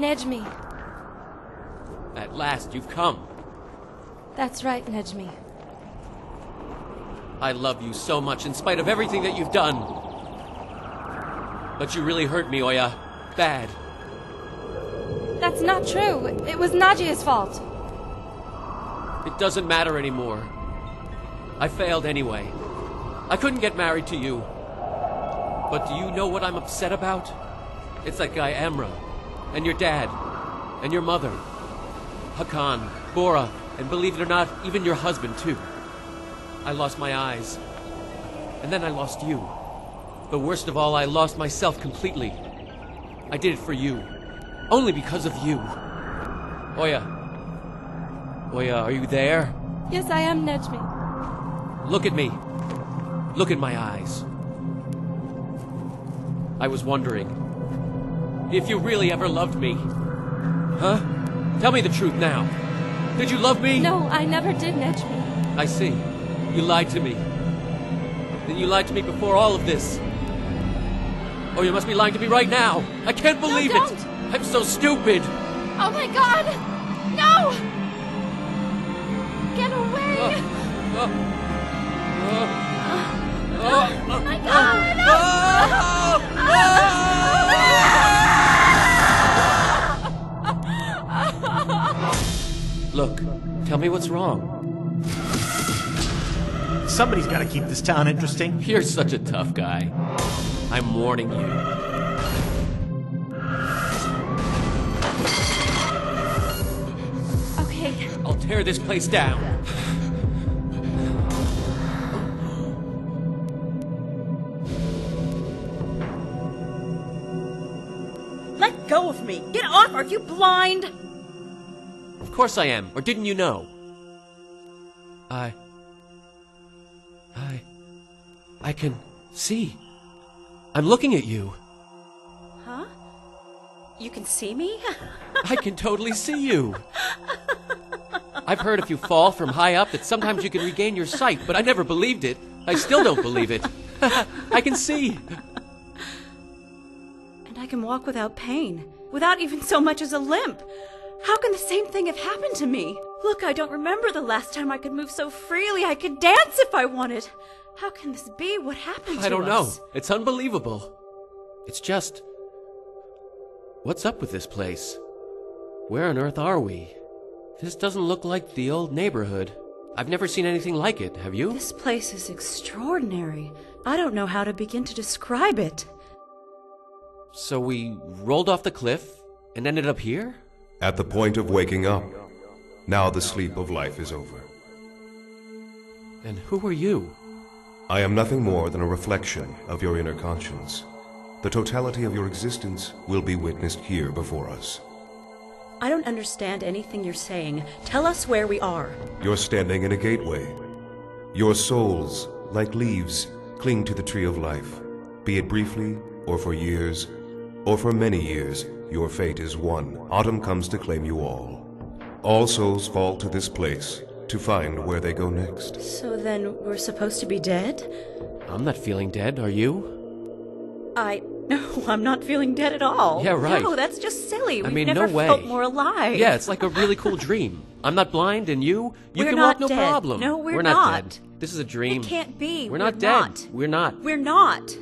Nejmi. At last, you've come. That's right, Nejmi. I love you so much in spite of everything that you've done. But you really hurt me, Oya. Bad. That's not true. It was Najia's fault. It doesn't matter anymore. I failed anyway. I couldn't get married to you. But do you know what I'm upset about? It's that guy Amra, and your dad, and your mother, Hakan, Bora, and believe it or not, even your husband too. I lost my eyes. And then I lost you. But worst of all, I lost myself completely. I did it for you. Only because of you. Oya. Oya, are you there? Yes, I am, Nejmi. Look at me. Look at my eyes. I was wondering if you really ever loved me. Huh? Tell me the truth now. Did you love me? No, I never did, Nejmi. I see. You lied to me. Then you lied to me before all of this. Oh, you must be lying to me right now. I can't believe No, it. don't. I'm so stupid. Oh my god! No! Get away! Oh my god! Look, tell me what's wrong. Somebody's got to keep this town interesting. You're such a tough guy. I'm warning you. Okay. I'll tear this place down. Let go of me! Get off! Are you blind? Of course I am. Or didn't you know? I can see. I'm looking at you. Huh? You can see me? I can totally see you. I've heard if you fall from high up that sometimes you can regain your sight, but I never believed it. I still don't believe it. I can see. And I can walk without pain, without even so much as a limp. How can the same thing have happened to me? Look, I don't remember the last time I could move so freely. I could dance if I wanted. How can this be? What happened to us? I don't know. It's unbelievable. It's just... What's up with this place? Where on earth are we? This doesn't look like the old neighborhood. I've never seen anything like it, have you? This place is extraordinary. I don't know how to begin to describe it. So we rolled off the cliff and ended up here? At the point of waking up. Now the sleep of life is over. And who are you? I am nothing more than a reflection of your inner conscience. The totality of your existence will be witnessed here before us. I don't understand anything you're saying. Tell us where we are. You're standing in a gateway. Your souls, like leaves, cling to the tree of life. Be it briefly, or for years, or for many years, your fate is one. Autumn comes to claim you all. All souls fall to this place to find where they go next. So then we're supposed to be dead? I'm not feeling dead, are you? No, I'm not feeling dead at all. Yeah, right. No, that's just silly. We've mean, never no way. felt more alive. Yeah, it's like a really cool dream. I'm not blind, and you We're can not walk no dead. problem. No, we're not not. dead. This is a dream. It can't be. We're not dead. We're not. We're not.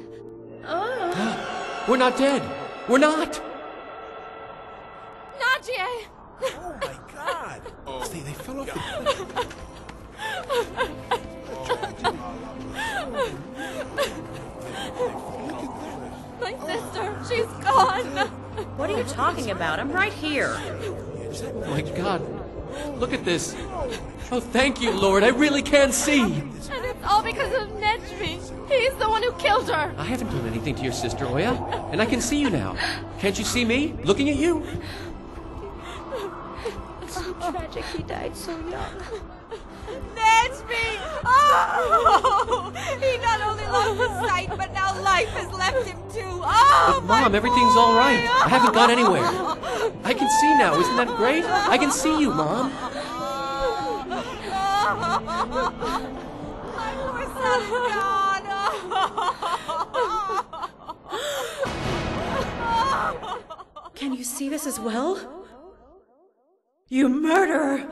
We're not dead. We're not. Najia! Oh my god! They fell off the cliff. My sister, she's gone! What are you talking about? I'm right here. Oh my God. Look at this. Oh, thank you, Lord. I really can see. And it's all because of Nejmi. He's the one who killed her. I haven't done anything to your sister, Oya, and I can see you now. Can't you see me? Looking at you? So tragic. He died so young. Nejmi! Oh! He not only lost his sight, but now life has left him too. Oh, But Mom, everything's all right. I haven't gone anywhere. I can see now. Isn't that great? I can see you, Mom. My poor son's gone. Can you see this as well? You murderer!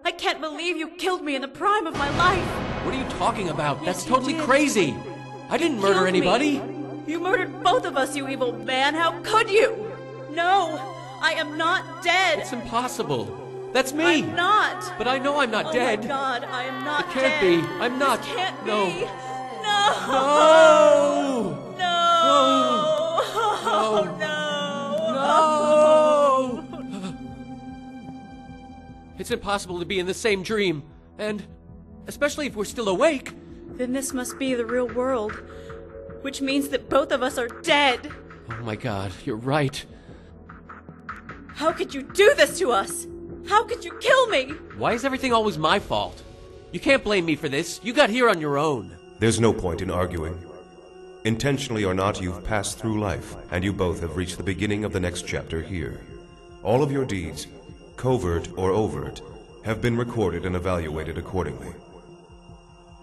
I can't believe you killed me in the prime of my life! What are you talking about? That's you totally did. crazy. I didn't murder Killed me. anybody. You murdered both of us, you evil man! How could you? No! I am not dead! It's impossible. That's me. I'm not! But I know I'm not dead. Oh my God, I am not It can't dead. be. I'm not. This can't No. be. No! No! No! Oh, no! No! It's impossible to be in the same dream. And especially if we're still awake. Then this must be the real world. Which means that both of us are dead. Oh my God, you're right. How could you do this to us? How could you kill me? Why is everything always my fault? You can't blame me for this. You got here on your own. There's no point in arguing. Intentionally or not, you've passed through life, and you both have reached the beginning of the next chapter here. All of your deeds, covert or overt, have been recorded and evaluated accordingly.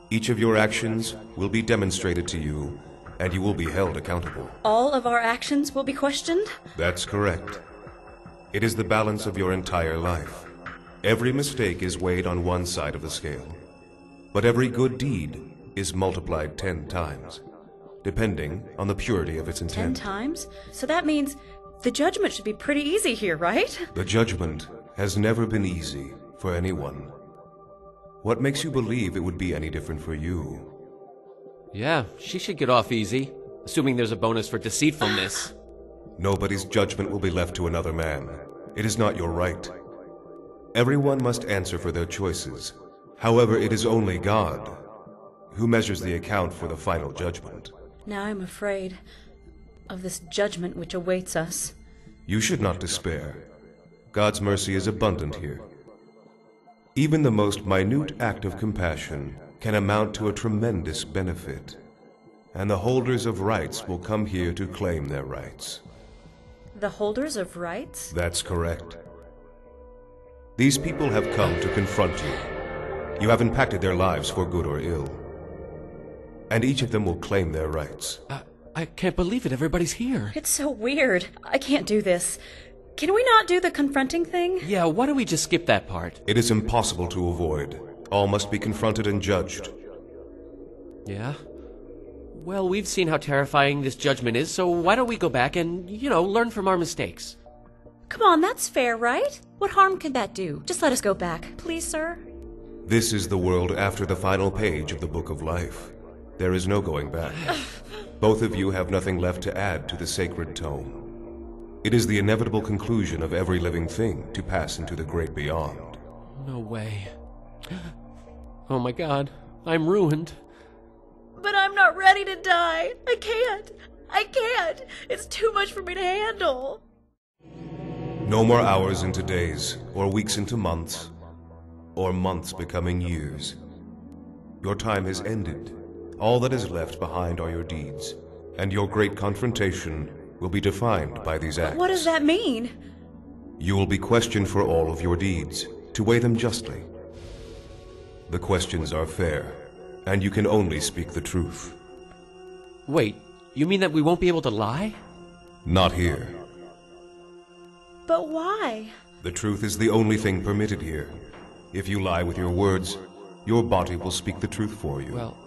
Each of your actions will be demonstrated to you, and you will be held accountable. All of our actions will be questioned? That's correct. It is the balance of your entire life. Every mistake is weighed on one side of the scale, but every good deed is multiplied 10 times, depending on the purity of its 10 intent. times? So that means the judgment should be pretty easy here, right? The judgment has never been easy for anyone. What makes you believe it would be any different for you? Yeah, she should get off easy, assuming there's a bonus for deceitfulness. Nobody's judgment will be left to another man. It is not your right. Everyone must answer for their choices. However, it is only God who measures the account for the final judgment. Now I'm afraid of this judgment which awaits us. You should not despair. God's mercy is abundant here. Even the most minute act of compassion can amount to a tremendous benefit, and the holders of rights will come here to claim their rights. The holders of rights? That's correct. These people have come to confront you. You have impacted their lives for good or ill, and each of them will claim their rights. I can't believe it. Everybody's here. It's so weird. I can't do this. Can we not do the confronting thing? Yeah, why don't we just skip that part? It is impossible to avoid. All must be confronted and judged. Yeah? Well, we've seen how terrifying this judgment is, so why don't we go back and, learn from our mistakes? Come on, that's fair, right? What harm could that do? Just let us go back. Please, sir? This is the world after the final page of the Book of Life. There is no going back. Both of you have nothing left to add to the sacred tome. It is the inevitable conclusion of every living thing to pass into the great beyond. No way. Oh my God, I'm ruined. But I'm not ready to die. I can't. It's too much for me to handle. No more hours into days, or weeks into months, or months becoming years. Your time has ended. All that is left behind are your deeds, and your great confrontation will be defined by these acts. What does that mean? You will be questioned for all of your deeds, to weigh them justly. The questions are fair, and you can only speak the truth. Wait, you mean that we won't be able to lie? Not here. But why? The truth is the only thing permitted here. If you lie with your words, your body will speak the truth for you. Well,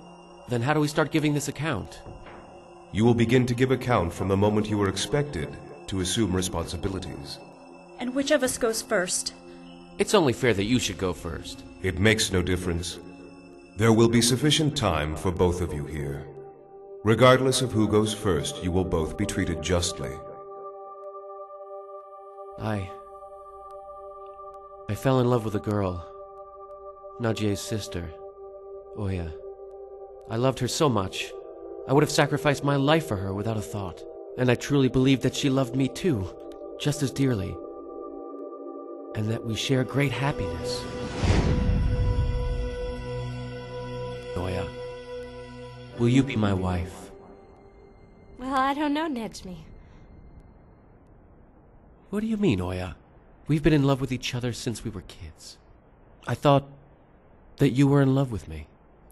then how do we start giving this account? You will begin to give account from the moment you are expected to assume responsibilities. And which of us goes first? It's only fair that you should go first. It makes no difference. There will be sufficient time for both of you here. Regardless of who goes first, you will both be treated justly. I fell in love with a girl. Najie's sister, Oya. I loved her so much. I would have sacrificed my life for her without a thought. And I truly believed that she loved me too, just as dearly. And that we share great happiness. Oya, will you be my wife? Well, I don't know, Nejmi. What do you mean, Oya? We've been in love with each other since we were kids. I thought that you were in love with me.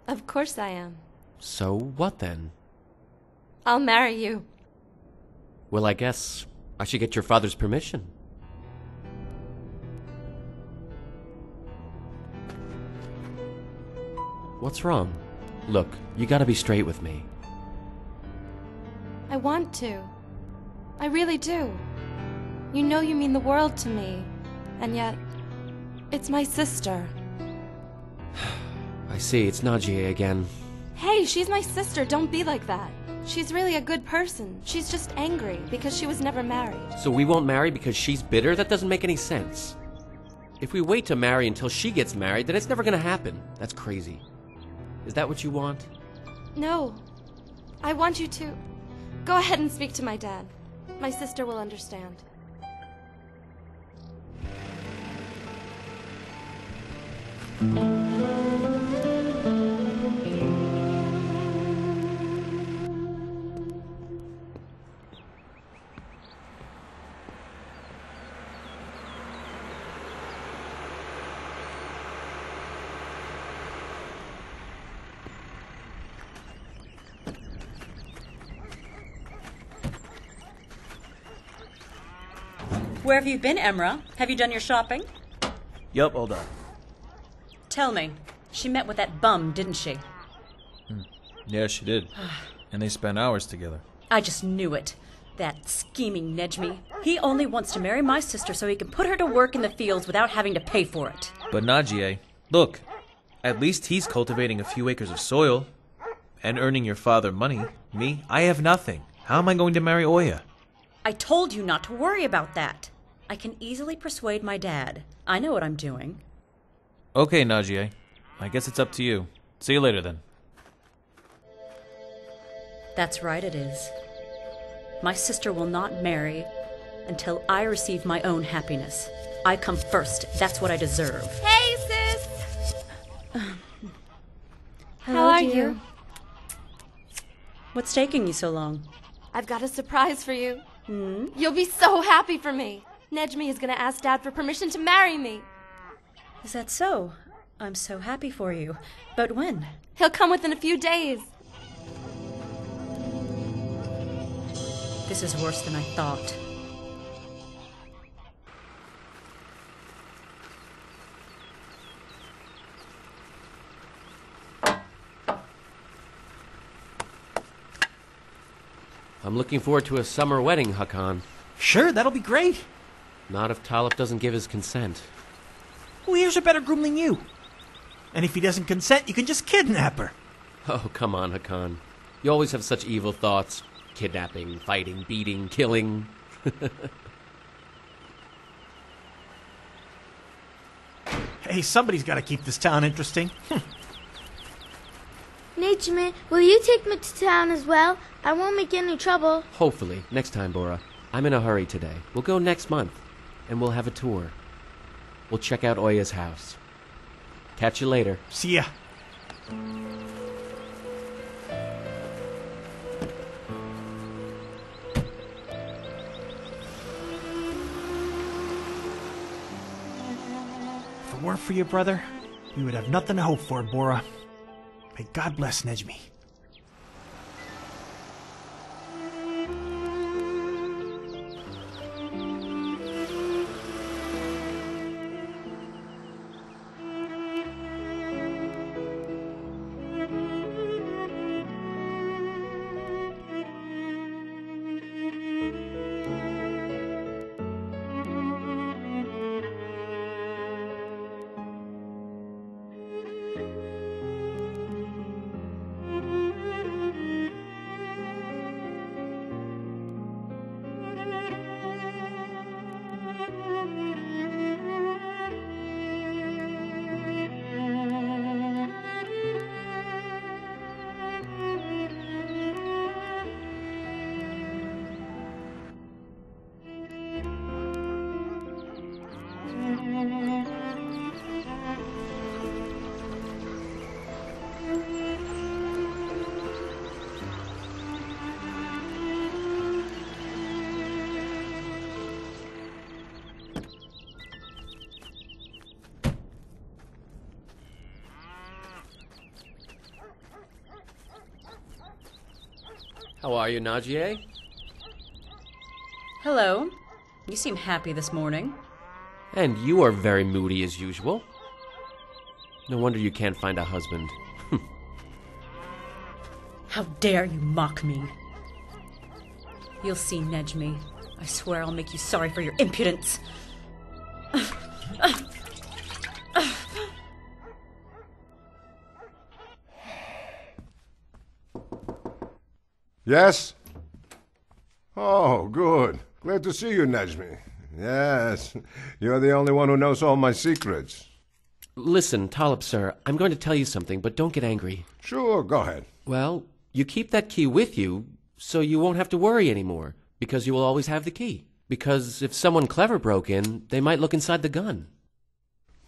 Of course I am. So what then? I'll marry you. Well, I guess I should get your father's permission. What's wrong? Look, you gotta be straight with me. I want to. I really do. You know you mean the world to me. And yet, it's my sister. I see, it's Najee again. Hey, she's my sister. Don't be like that. She's really a good person. She's just angry because she was never married. So we won't marry because she's bitter? That doesn't make any sense. If we wait to marry until she gets married, then it's never gonna happen. That's crazy. Is that what you want? No. I want you to... Go ahead and speak to my dad. My sister will understand. Where have you been, Emra? Have you done your shopping? Yup, all done. Tell me, she met with that bum, didn't she? Yeah, she did. And they spent hours together. I just knew it. That scheming Nejmi. He only wants to marry my sister so he can put her to work in the fields without having to pay for it. But Najee, look, at least he's cultivating a few acres of soil and earning your father money. Me, I have nothing. How am I going to marry Oya? I told you not to worry about that. I can easily persuade my dad. I know what I'm doing. Okay, Najee. I guess it's up to you. See you later, then. That's right, it is. My sister will not marry until I receive my own happiness. I come first. That's what I deserve. Hey, sis! Hello, How are dear. you? What's taking you so long? I've got a surprise for you. You'll be so happy for me. Nejmi is going to ask Dad for permission to marry me. Is that so? I'm so happy for you. But when? He'll come within a few days. This is worse than I thought. I'm looking forward to a summer wedding, Hakan. Sure, that'll be great. Not if Talif doesn't give his consent. Well, here's a better groom than you. And if he doesn't consent, you can just kidnap her. Oh, come on, Hakan. You always have such evil thoughts. Kidnapping, fighting, beating, killing. Hey, somebody's got to keep this town interesting. Nejmi, will you take me to town as well? I won't make any trouble. Hopefully. Next time, Bora. I'm in a hurry today. We'll go next month, and we'll have a tour. We'll check out Oya's house. Catch you later. See ya. If it weren't for your brother, we would have nothing to hope for, Bora. May God bless Nejmi. How are you, Najee? Hello. You seem happy this morning. And you are very moody as usual. No wonder you can't find a husband. How dare you mock me? You'll see, Nejmi. I swear I'll make you sorry for your impudence. Yes? Oh, good. Glad to see you, Nejmi. Yes, you're the only one who knows all my secrets. Listen, Talib, sir, I'm going to tell you something, but don't get angry. Sure, go ahead. Well, you keep that key with you, so you won't have to worry anymore, because you will always have the key. Because if someone clever broke in, they might look inside the gun.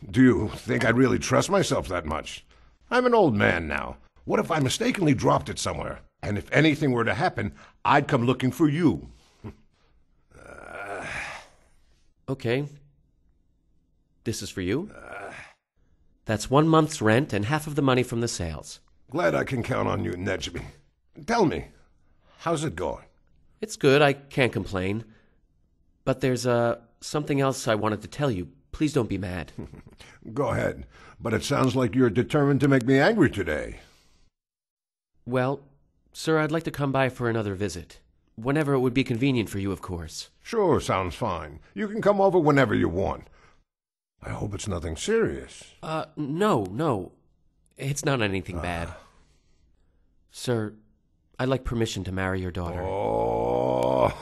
Do you think I'd really trust myself that much? I'm an old man now. What if I mistakenly dropped it somewhere? And if anything were to happen, I'd come looking for you. Okay. This is for you. That's 1 month's rent and half of the money from the sales. Glad I can count on you, Nejmi. Tell me, how's it going? It's good, I can't complain. But there's, something else I wanted to tell you. Please don't be mad. Go ahead, but it sounds like you're determined to make me angry today. Well, sir, I'd like to come by for another visit. Whenever it would be convenient for you, of course. Sure, sounds fine. You can come over whenever you want. I hope it's nothing serious. No. It's not anything bad. Sir, I'd like permission to marry your daughter. Oh,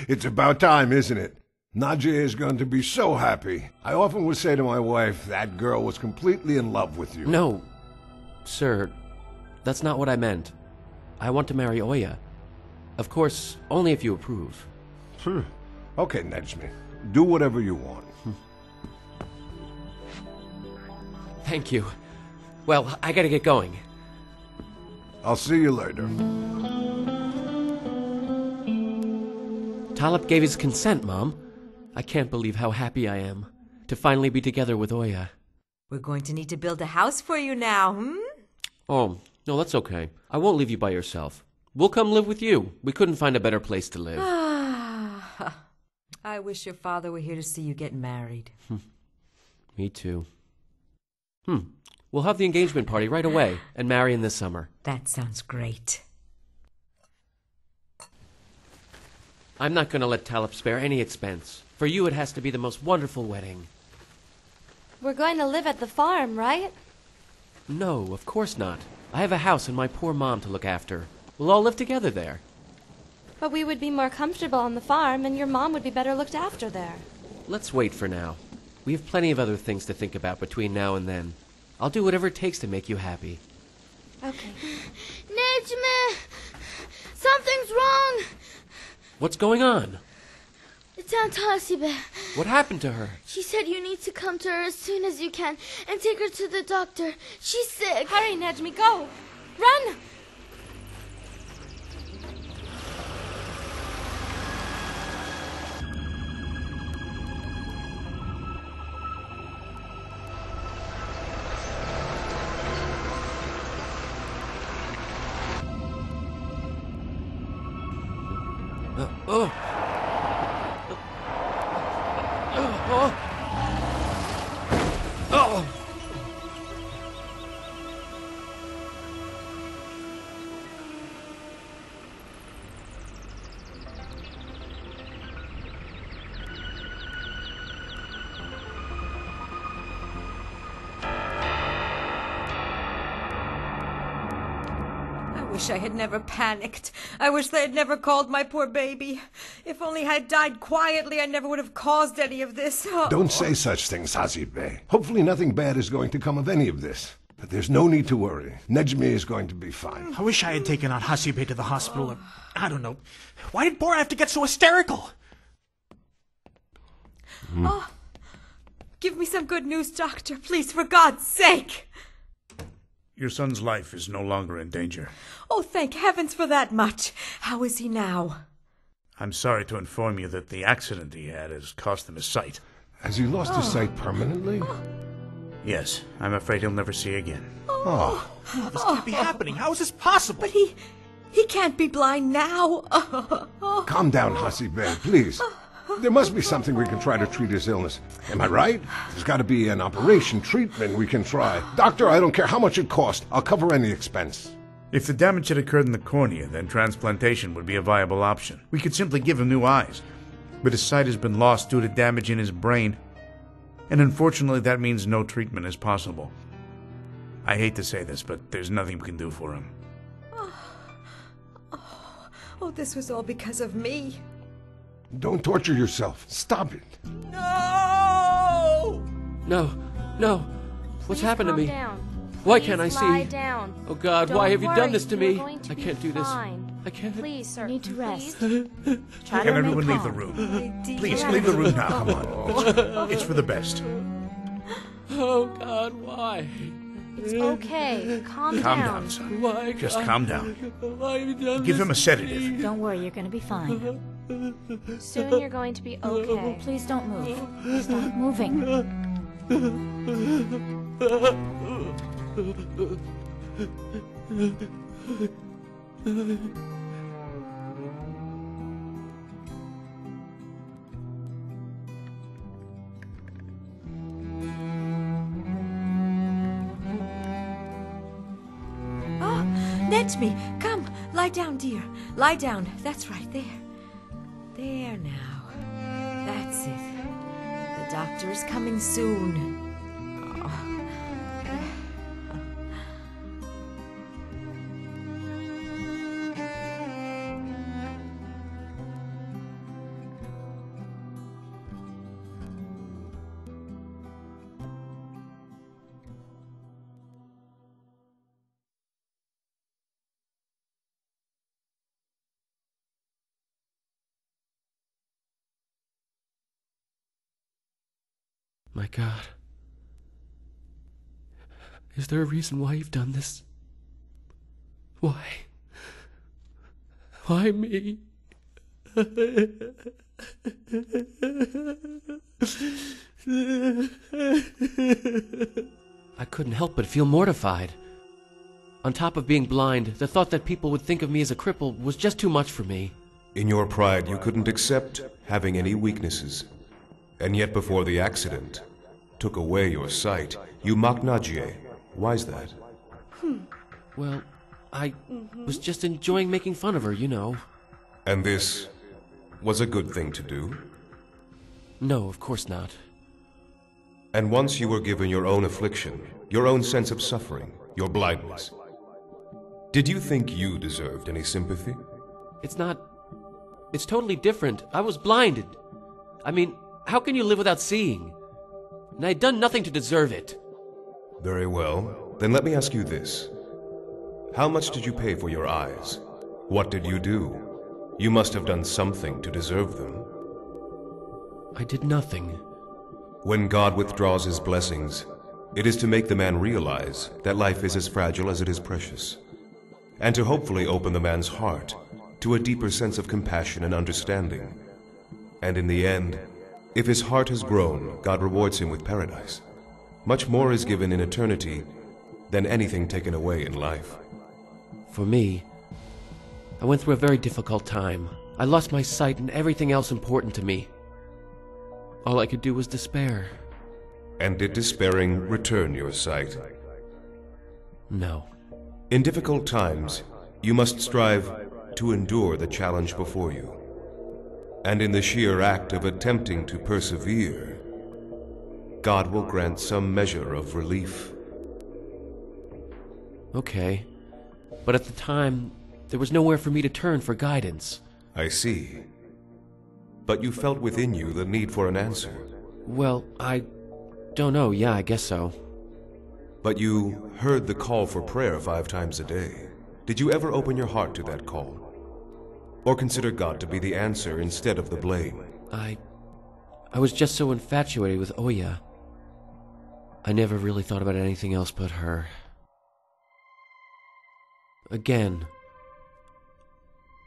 it's about time, isn't it? Nadia is going to be so happy. I often would say to my wife, that girl was completely in love with you. No, sir, that's not what I meant. I want to marry Oya. Of course, only if you approve. Okay, Nejmi. Do whatever you want. Thank you. Well, I gotta get going. I'll see you later. Talib gave his consent, Mom. I can't believe how happy I am to finally be together with Oya. We're going to need to build a house for you now, Oh, no, that's okay. I won't leave you by yourself. We'll come live with you. We couldn't find a better place to live. I wish your father were here to see you get married. Me too. We'll have the engagement party right away and marry in this summer. That sounds great. I'm not going to let Talib spare any expense. For you, it has to be the most wonderful wedding. We're going to live at the farm, right? No, of course not. I have a house and my poor mom to look after. We'll all live together there. But we would be more comfortable on the farm, and your mom would be better looked after there. Let's wait for now. We have plenty of other things to think about between now and then. I'll do whatever it takes to make you happy. Okay. Nejmi! Something's wrong! What's going on? It's Aunt Hasibe. What happened to her? She said you need to come to her as soon as you can and take her to the doctor. She's sick. Hurry, Nejmi, go! Run! I wish I had never panicked. I wish they had never called my poor baby. If only I had died quietly, I never would have caused any of this. Don't say such things, Hasibe. Hopefully nothing bad is going to come of any of this. But there's no need to worry. Nejmi is going to be fine. I wish I had taken Aunt Hasibe to the hospital. Or, I don't know. Why did Bora have to get so hysterical? Oh, give me some good news, Doctor. Please, for God's sake. Your son's life is no longer in danger. Oh, thank heavens for that much. How is he now? I'm sorry to inform you that the accident he had has cost him his sight. Has he lost his sight permanently? Yes, I'm afraid he'll never see again. Oh. This can't be happening. How is this possible? But he He can't be blind now. Calm down, Hasibe, please. There must be something we can try to treat his illness. Am I right? There's got to be an operation, treatment we can try. Doctor, I don't care how much it costs. I'll cover any expense. If the damage had occurred in the cornea, then transplantation would be a viable option. We could simply give him new eyes. But his sight has been lost due to damage in his brain, and unfortunately that means no treatment is possible. I hate to say this, but there's nothing we can do for him. Oh, this was all because of me. Don't torture yourself. Stop it. No! No. What's happened to me? Why can't I see? Lie down. Oh God, Don't why have you worry, done this to you're me? going to I be can't do this. fine. I can't. Please, sir. You need to rest. Please. Try to Can remain everyone leave the calm. room? Please, leave the room now. Come on. It's for the best. Oh God, why? It's okay. Calm Calm down. down, son. Why? Just God? calm down. Why have you done Give this him a to sedative. me? Don't worry, you're going to be fine. Soon you're going to be okay. Please don't move. Stop moving. Oh, Nejmi, come. Lie down, dear. Lie down. That's right, there. There now. That's it. The doctor is coming soon. My God. Is there a reason why you've done this? Why? Why me? I couldn't help but feel mortified. On top of being blind, the thought that people would think of me as a cripple was just too much for me. In your pride, you couldn't accept having any weaknesses. And yet before the accident took away your sight, you mocked Najee. Why's that? Well, I was just enjoying making fun of her, you know. And this was a good thing to do? No, of course not. And once you were given your own affliction, your own sense of suffering, your blindness, did you think you deserved any sympathy? It's not... It's totally different. I was blinded. I mean, how can you live without seeing? And I had done nothing to deserve it. Very well. Then let me ask you this. How much did you pay for your eyes? What did you do? You must have done something to deserve them. I did nothing. When God withdraws his blessings, it is to make the man realize that life is as fragile as it is precious, and to hopefully open the man's heart to a deeper sense of compassion and understanding. And in the end, if his heart has grown, God rewards him with paradise. Much more is given in eternity than anything taken away in life. For me, I went through a very difficult time. I lost my sight and everything else important to me. All I could do was despair. And did despairing return your sight? No. In difficult times, you must strive to endure the challenge before you. And in the sheer act of attempting to persevere, God will grant some measure of relief. Okay. But at the time, there was nowhere for me to turn for guidance. I see. But you felt within you the need for an answer. Well, I don't know. Yeah, I guess so. But you heard the call for prayer 5 times a day. Did you ever open your heart to that call? Or consider God to be the answer instead of the blame? I was just so infatuated with Oya. I never really thought about anything else but her. Again.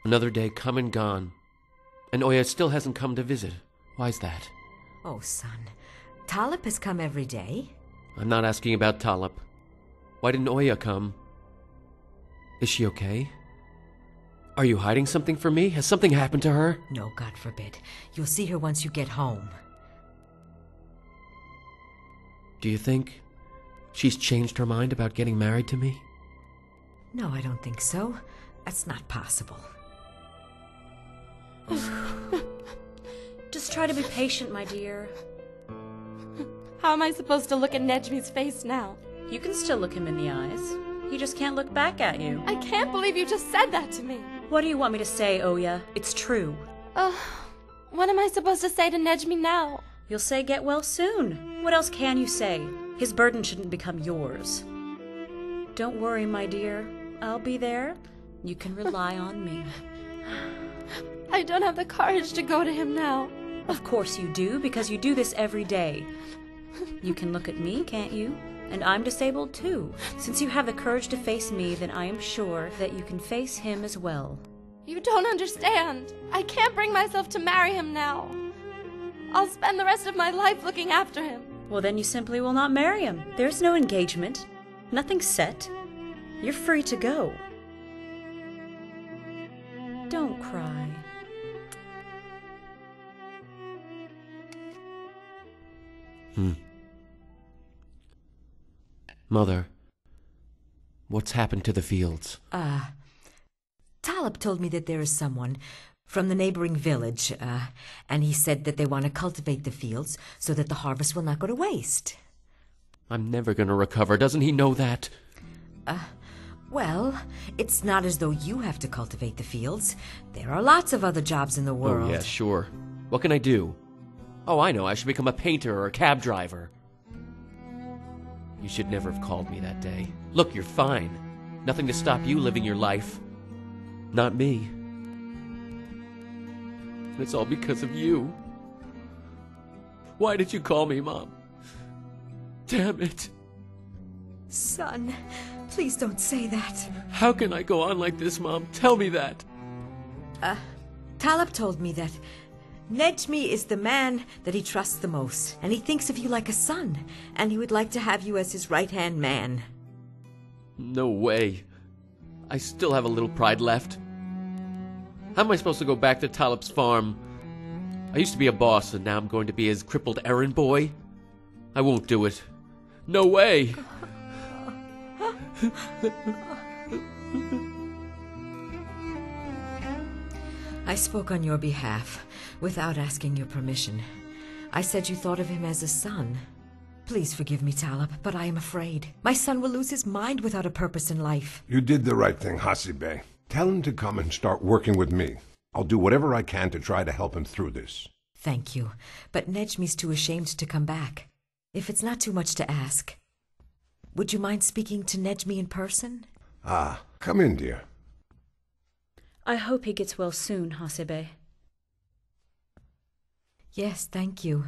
Another day come and gone. And Oya still hasn't come to visit. Why's that? Oh, son. Talip has come every day. I'm not asking about Talip. Why didn't Oya come? Is she okay? Are you hiding something from me? Has something happened to her? No, God forbid. You'll see her once you get home. Do you think she's changed her mind about getting married to me? No, I don't think so. That's not possible. Just try to be patient, my dear. How am I supposed to look at Nejmi's face now? You can still look him in the eyes. He just can't look back at you. I can't believe you just said that to me. What do you want me to say, Oya? It's true. What am I supposed to say to Nejmi now? You'll say get well soon. What else can you say? His burden shouldn't become yours. Don't worry, my dear. I'll be there. You can rely on me. I don't have the courage to go to him now. Of course you do, because you do this every day. You can look at me, can't you? And I'm disabled too. Since you have the courage to face me, then I am sure that you can face him as well. You don't understand. I can't bring myself to marry him now. I'll spend the rest of my life looking after him. Well, then you simply will not marry him. There's no engagement. Nothing's set. You're free to go. Don't cry. Mother, what's happened to the fields? Talib told me that there is someone from the neighboring village, and he said that they want to cultivate the fields so that the harvest will not go to waste. I'm never gonna recover. Doesn't he know that? Well, it's not as though you have to cultivate the fields. There are lots of other jobs in the world. Oh, yeah, sure. What can I do? Oh, I know. I should become a painter or a cab driver. You should never have called me that day. Look, you're fine. Nothing to stop you living your life. Not me. And it's all because of you. Why did you call me, Mom? Damn it. Son, please don't say that. How can I go on like this, Mom? Tell me that. Talib told me that Nejmi is the man that he trusts the most, and he thinks of you like a son, and he would like to have you as his right-hand man. No way. I still have a little pride left. How am I supposed to go back to Talib's farm? I used to be a boss, and now I'm going to be his crippled errand boy? I won't do it. No way! I spoke on your behalf, without asking your permission. I said you thought of him as a son. Please forgive me, Talib, but I am afraid. My son will lose his mind without a purpose in life. You did the right thing, Hasibe. Tell him to come and start working with me. I'll do whatever I can to try to help him through this. Thank you, but Nejmi's too ashamed to come back. If it's not too much to ask, would you mind speaking to Nejmi in person? Come in, dear. I hope he gets well soon, Hasibe. Yes, thank you.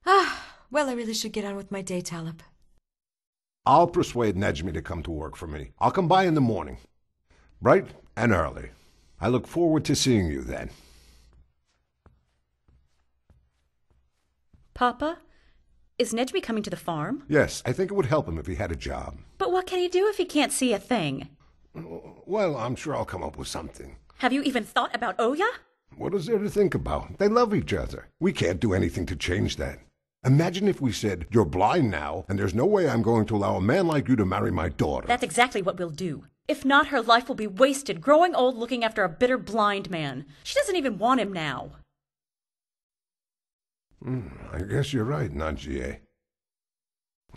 Well, I really should get on with my day, Talib. I'll persuade Nejmi to come to work for me. I'll come by in the morning. Bright and early. I look forward to seeing you then. Papa, is Nejmi coming to the farm? Yes, I think it would help him if he had a job. But what can he do if he can't see a thing? Well, I'm sure I'll come up with something. Have you even thought about Oya? What is there to think about? They love each other. We can't do anything to change that. Imagine if we said, you're blind now, and there's no way I'm going to allow a man like you to marry my daughter. That's exactly what we'll do. If not, her life will be wasted, growing old looking after a bitter blind man. She doesn't even want him now. I guess you're right, Najee.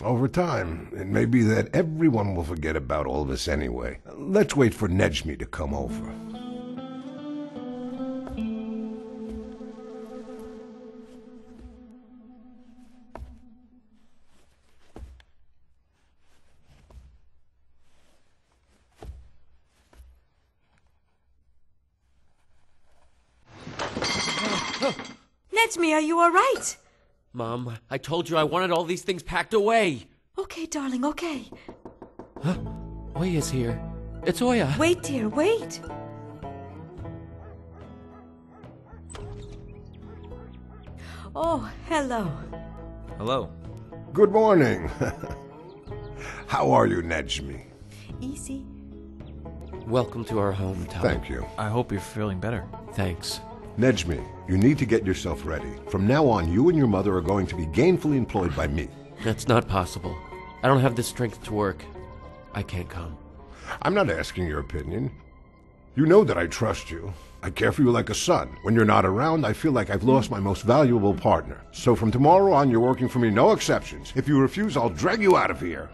Over time, it may be that everyone will forget about all this anyway. Let's wait for Nejmi to come over. Nejmi, are you all right? Mom, I told you I wanted all these things packed away. Okay, darling, okay. Huh? Oya's here. It's Oya. Wait, dear, wait. Oh, hello. Hello. Good morning. How are you, Nejmi? Easy. Welcome to our home, Talib. Thank you. I hope you're feeling better. Thanks. Nejmi, you need to get yourself ready. From now on, you and your mother are going to be gainfully employed by me. That's not possible. I don't have the strength to work. I can't come. I'm not asking your opinion. You know that I trust you. I care for you like a son. When you're not around, I feel like I've lost my most valuable partner. So from tomorrow on, you're working for me, no exceptions. If you refuse, I'll drag you out of here.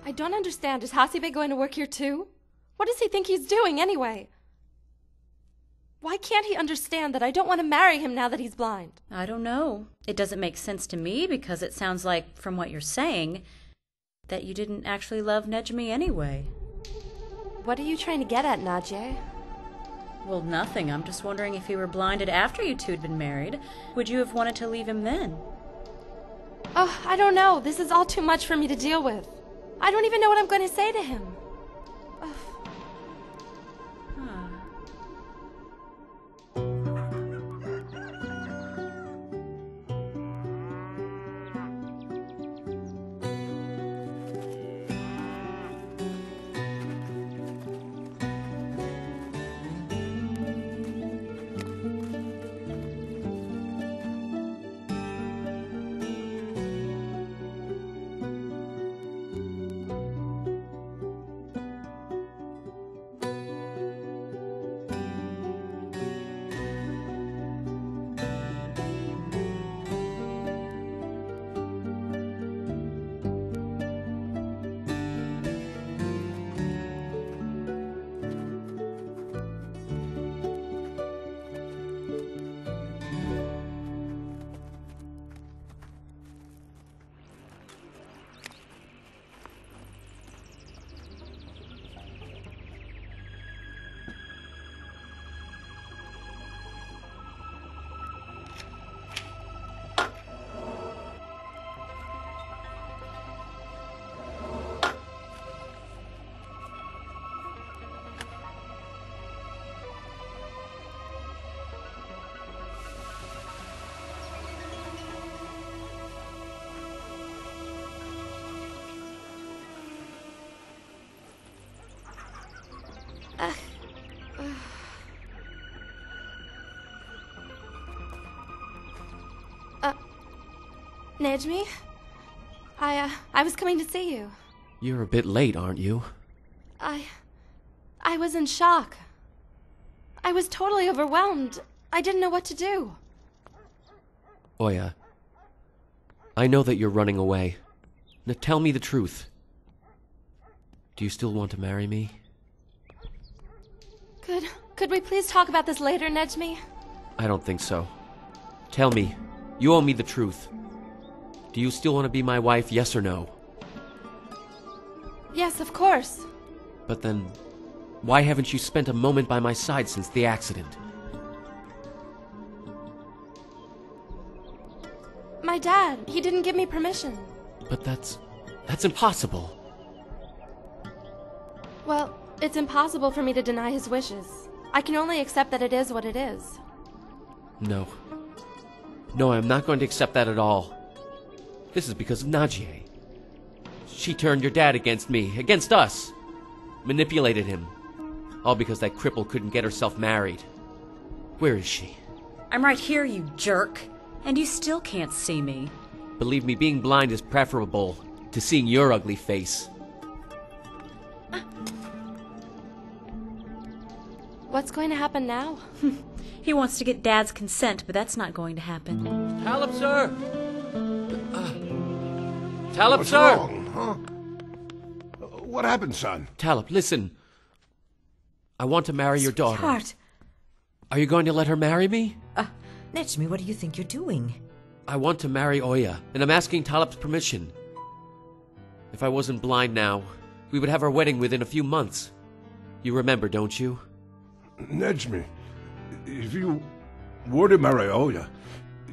I don't understand. Is Hasibe going to work here too? What does he think he's doing anyway? Why can't he understand that I don't want to marry him now that he's blind? I don't know. It doesn't make sense to me because it sounds like, from what you're saying, that you didn't actually love Nejmi anyway. What are you trying to get at, Najee? Well, nothing. I'm just wondering if you were blinded after you two had been married. Would you have wanted to leave him then? Oh, I don't know. This is all too much for me to deal with. I don't even know what I'm going to say to him. Ugh. Nejmi? I was coming to see you. You're a bit late, aren't you? I was in shock. I was totally overwhelmed. I didn't know what to do. Oya, I know that you're running away. Now tell me the truth. Do you still want to marry me? Could we please talk about this later, Nejmi? I don't think so. Tell me, you owe me the truth. Do you still want to be my wife, yes or no? Yes, of course. But then, why haven't you spent a moment by my side since the accident? My dad, he didn't give me permission. But that's impossible. Well, it's impossible for me to deny his wishes. I can only accept that it is what it is. No. No, I'm not going to accept that at all. This is because of Najee. She turned your dad against me, against us. Manipulated him. All because that cripple couldn't get herself married. Where is she? I'm right here, you jerk. And you still can't see me. Believe me, being blind is preferable to seeing your ugly face. What's going to happen now? He wants to get Dad's consent, but that's not going to happen. Talib, sir! Talib, What's sir! wrong, huh? What happened, son? Talib, listen. I want to marry your daughter. Sweetheart. Are you going to let her marry me? Nejmi, what do you think you're doing? I want to marry Oya, and I'm asking Talib's permission. If I wasn't blind now, we would have our wedding within a few months. You remember, don't you? Nejmi, if you were to marry Oya,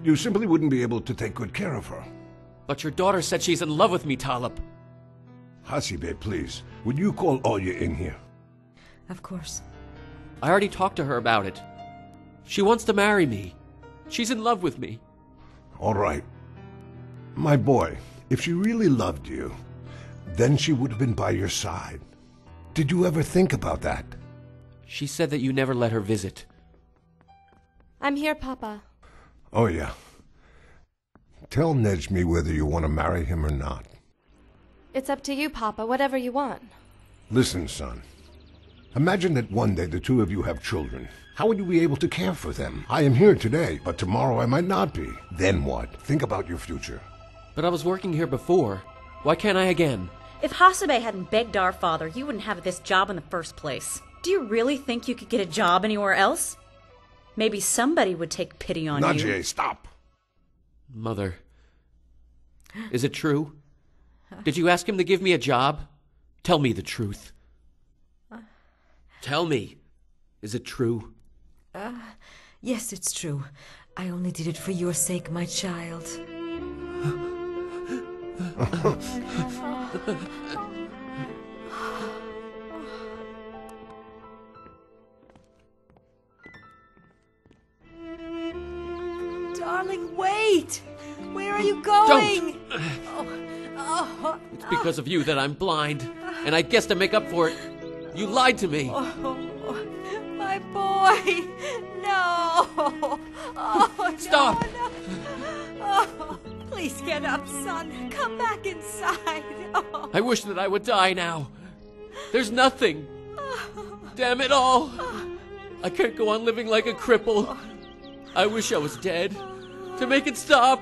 you simply wouldn't be able to take good care of her. But your daughter said she's in love with me, Talib. Hasibe, please, would you call Oya in here? Of course. I already talked to her about it. She wants to marry me. She's in love with me. All right. My boy, if she really loved you, then she would have been by your side. Did you ever think about that? She said that you never let her visit. I'm here, Papa. Oh, yeah. Tell Nejmi whether you want to marry him or not. It's up to you, Papa, whatever you want. Listen, son. Imagine that one day the two of you have children. How would you be able to care for them? I am here today, but tomorrow I might not be. Then what? Think about your future. But I was working here before. Why can't I again? If Hasebe hadn't begged our father, you wouldn't have this job in the first place. Do you really think you could get a job anywhere else? Maybe somebody would take pity on you. Najee, stop! Mother, is it true? Did you ask him to give me a job? Tell me the truth. Tell me. Is it true? Yes, it's true. I only did it for your sake, my child. Darling, wait! Where are you going? Don't! It's because of you that I'm blind, and I guess to make up for it, you lied to me. My boy! No! Oh, Stop! No. Oh, please get up, son. Come back inside. Oh. I wish that I would die now. There's nothing. Damn it all. I can't go on living like a cripple. I wish I was dead. To make it stop.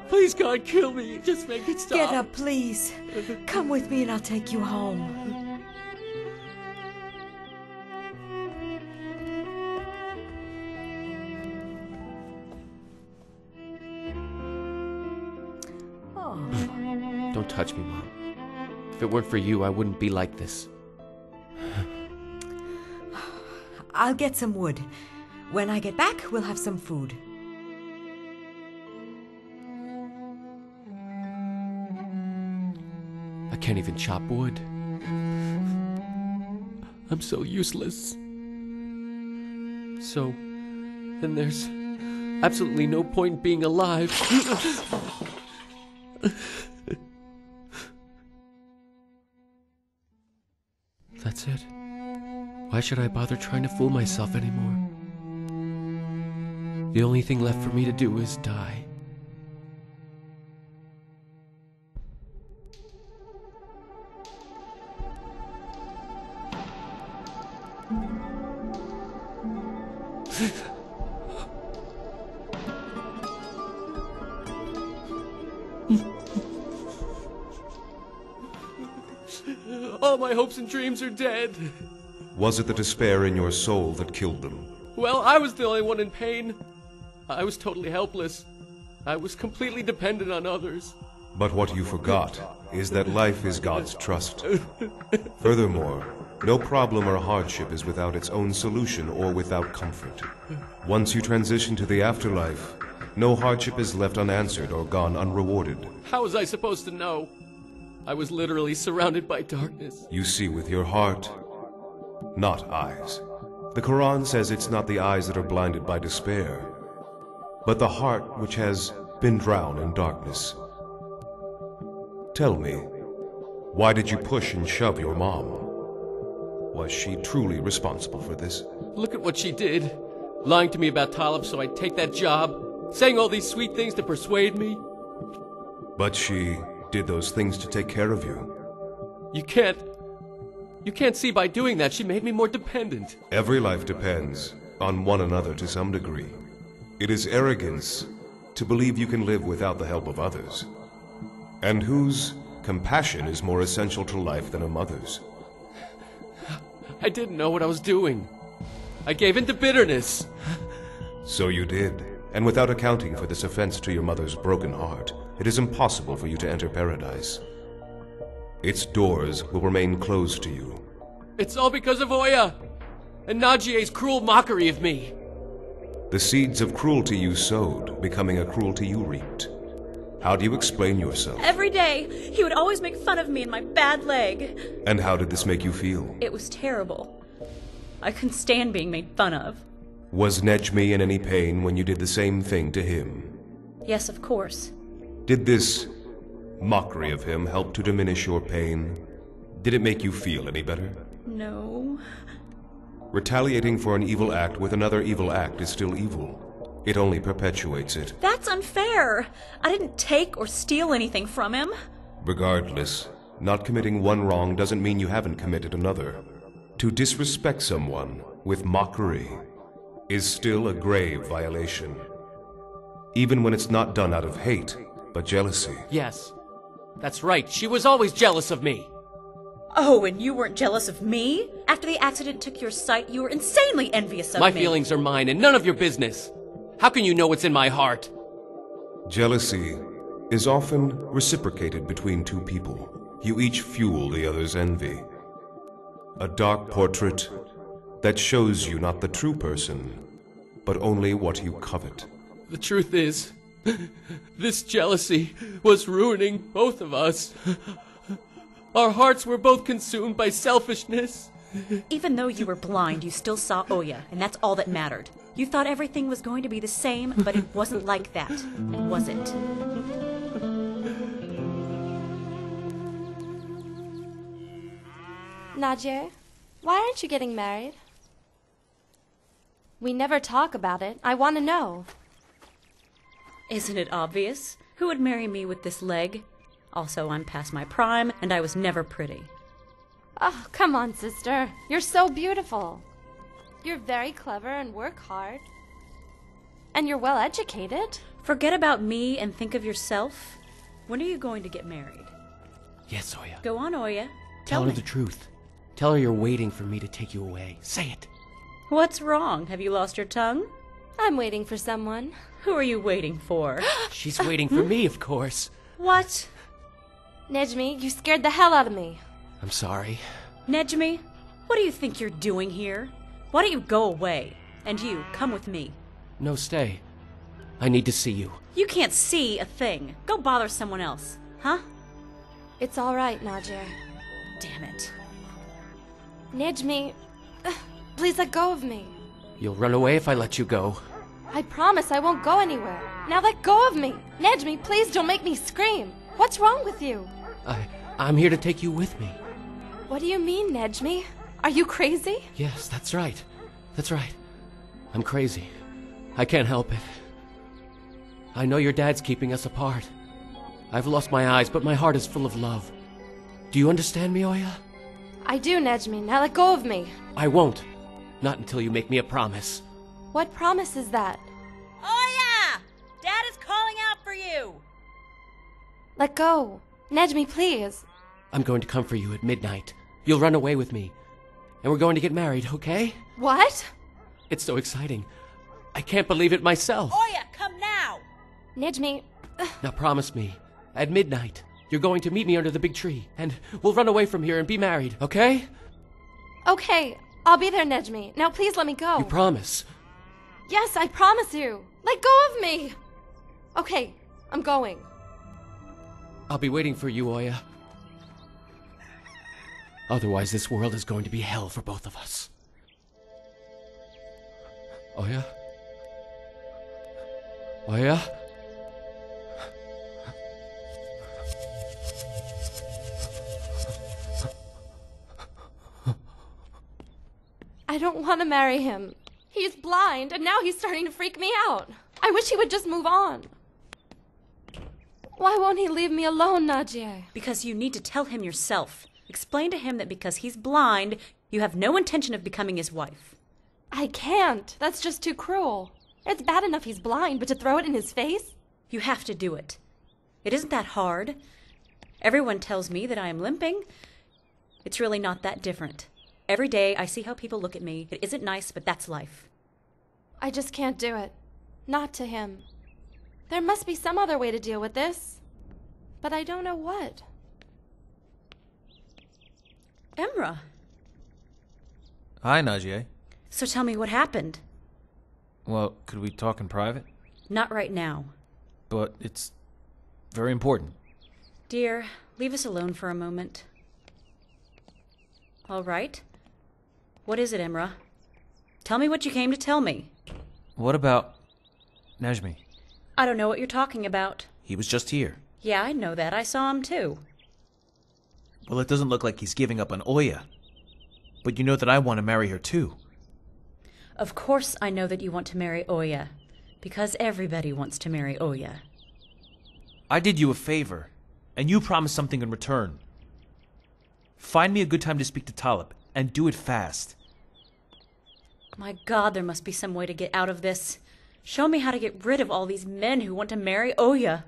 Please, God, kill me. Just make it stop. Get up, please. Come with me and I'll take you home. Don't touch me, Mom. If it weren't for you, I wouldn't be like this. I'll get some wood. When I get back, we'll have some food. I can't even chop wood. I'm so useless. So, then there's absolutely no point being alive. That's it. Why should I bother trying to fool myself anymore? The only thing left for me to do is die. All my hopes and dreams are dead. Was it the despair in your soul that killed them? Well, I was the only one in pain. I was totally helpless. I was completely dependent on others. But what you forgot is that life is God's trust. Furthermore, no problem or hardship is without its own solution or without comfort. Once you transition to the afterlife, no hardship is left unanswered or gone unrewarded. How was I supposed to know? I was literally surrounded by darkness. You see with your heart, not eyes. The Quran says it's not the eyes that are blinded by despair, but the heart which has been drowned in darkness. Tell me, why did you push and shove your mom? Was she truly responsible for this? Look at what she did. Lying to me about Talib so I'd take that job. Saying all these sweet things to persuade me. But she did those things to take care of you. You can't see by doing that she made me more dependent. Every life depends on one another to some degree. It is arrogance to believe you can live without the help of others. And whose compassion is more essential to life than a mother's? I didn't know what I was doing. I gave in to bitterness. So you did. And without accounting for this offense to your mother's broken heart, it is impossible for you to enter paradise. Its doors will remain closed to you. It's all because of Oya and Najie's cruel mockery of me. The seeds of cruelty you sowed, becoming a cruelty you reaped. How do you explain yourself? Every day, he would always make fun of me and my bad leg. And how did this make you feel? It was terrible. I couldn't stand being made fun of. Was Nejmi in any pain when you did the same thing to him? Yes, of course. Did this mockery of him help to diminish your pain? Did it make you feel any better? No. Retaliating for an evil act with another evil act is still evil. It only perpetuates it. That's unfair. I didn't take or steal anything from him. Regardless, not committing one wrong doesn't mean you haven't committed another. To disrespect someone with mockery is still a grave violation. Even when it's not done out of hate, but jealousy. Yes, that's right. She was always jealous of me. Oh, and you weren't jealous of me? After the accident took your sight, you were insanely envious of me. My feelings are mine and none of your business. How can you know what's in my heart? Jealousy is often reciprocated between two people. You each fuel the other's envy. A dark portrait that shows you not the true person, but only what you covet. The truth is, this jealousy was ruining both of us. Our hearts were both consumed by selfishness. Even though you were blind, you still saw Oya, and that's all that mattered. You thought everything was going to be the same, but it wasn't like that, was it? Nadia, why aren't you getting married? We never talk about it. I want to know. Isn't it obvious? Who would marry me with this leg? Also, I'm past my prime, and I was never pretty. Oh, come on, sister. You're so beautiful. You're very clever and work hard. And you're well educated. Forget about me and think of yourself. When are you going to get married? Yes, Oya. Go on, Oya. Tell her the truth. Tell her you're waiting for me to take you away. Say it. What's wrong? Have you lost your tongue? I'm waiting for someone. Who are you waiting for? She's waiting for me, of course. What? Nejmi, you scared the hell out of me. I'm sorry. Nejmi, what do you think you're doing here? Why don't you go away? And you, come with me. No, stay. I need to see you. You can't see a thing. Go bother someone else, huh? It's all right, Nadia. Damn it. Nejmi, please let go of me. You'll run away if I let you go. I promise I won't go anywhere. Now let go of me. Nejmi, please don't make me scream. What's wrong with you? I'm here to take you with me. What do you mean, Nejmi? Are you crazy? Yes, that's right. That's right. I'm crazy. I can't help it. I know your dad's keeping us apart. I've lost my eyes, but my heart is full of love. Do you understand me, Oya? I do, Nejmi. Now let go of me. I won't. Not until you make me a promise. What promise is that? Oya! Dad is calling out for you! Let go. Nejmi, please. I'm going to come for you at midnight. You'll run away with me. And we're going to get married, okay? What? It's so exciting. I can't believe it myself. Oya, come now! Nejmi. Now promise me, at midnight, you're going to meet me under the big tree, and we'll run away from here and be married, okay? Okay, I'll be there, Nejmi. Now please let me go. You promise? Yes, I promise you. Let go of me. Okay, I'm going. I'll be waiting for you, Oya. Otherwise, this world is going to be hell for both of us. Oya? Oya? I don't want to marry him. He's blind, and now he's starting to freak me out. I wish he would just move on. Why won't he leave me alone, Nadia? Because you need to tell him yourself. Explain to him that because he's blind, you have no intention of becoming his wife. I can't. That's just too cruel. It's bad enough he's blind, but to throw it in his face? You have to do it. It isn't that hard. Everyone tells me that I am limping. It's really not that different. Every day I see how people look at me. It isn't nice, but that's life. I just can't do it. Not to him. There must be some other way to deal with this. But I don't know what. Emra. Hi, Najee. So tell me what happened. Well, could we talk in private? Not right now. But it's very important. Dear, leave us alone for a moment. All right. What is it, Emra? Tell me what you came to tell me. What about Nejmi? I don't know what you're talking about. He was just here. Yeah, I know that. I saw him too. Well, it doesn't look like he's giving up on Oya. But you know that I want to marry her too. Of course I know that you want to marry Oya. Because everybody wants to marry Oya. I did you a favor, and you promised something in return. Find me a good time to speak to Talib, and do it fast. My God, there must be some way to get out of this. Show me how to get rid of all these men who want to marry Oya.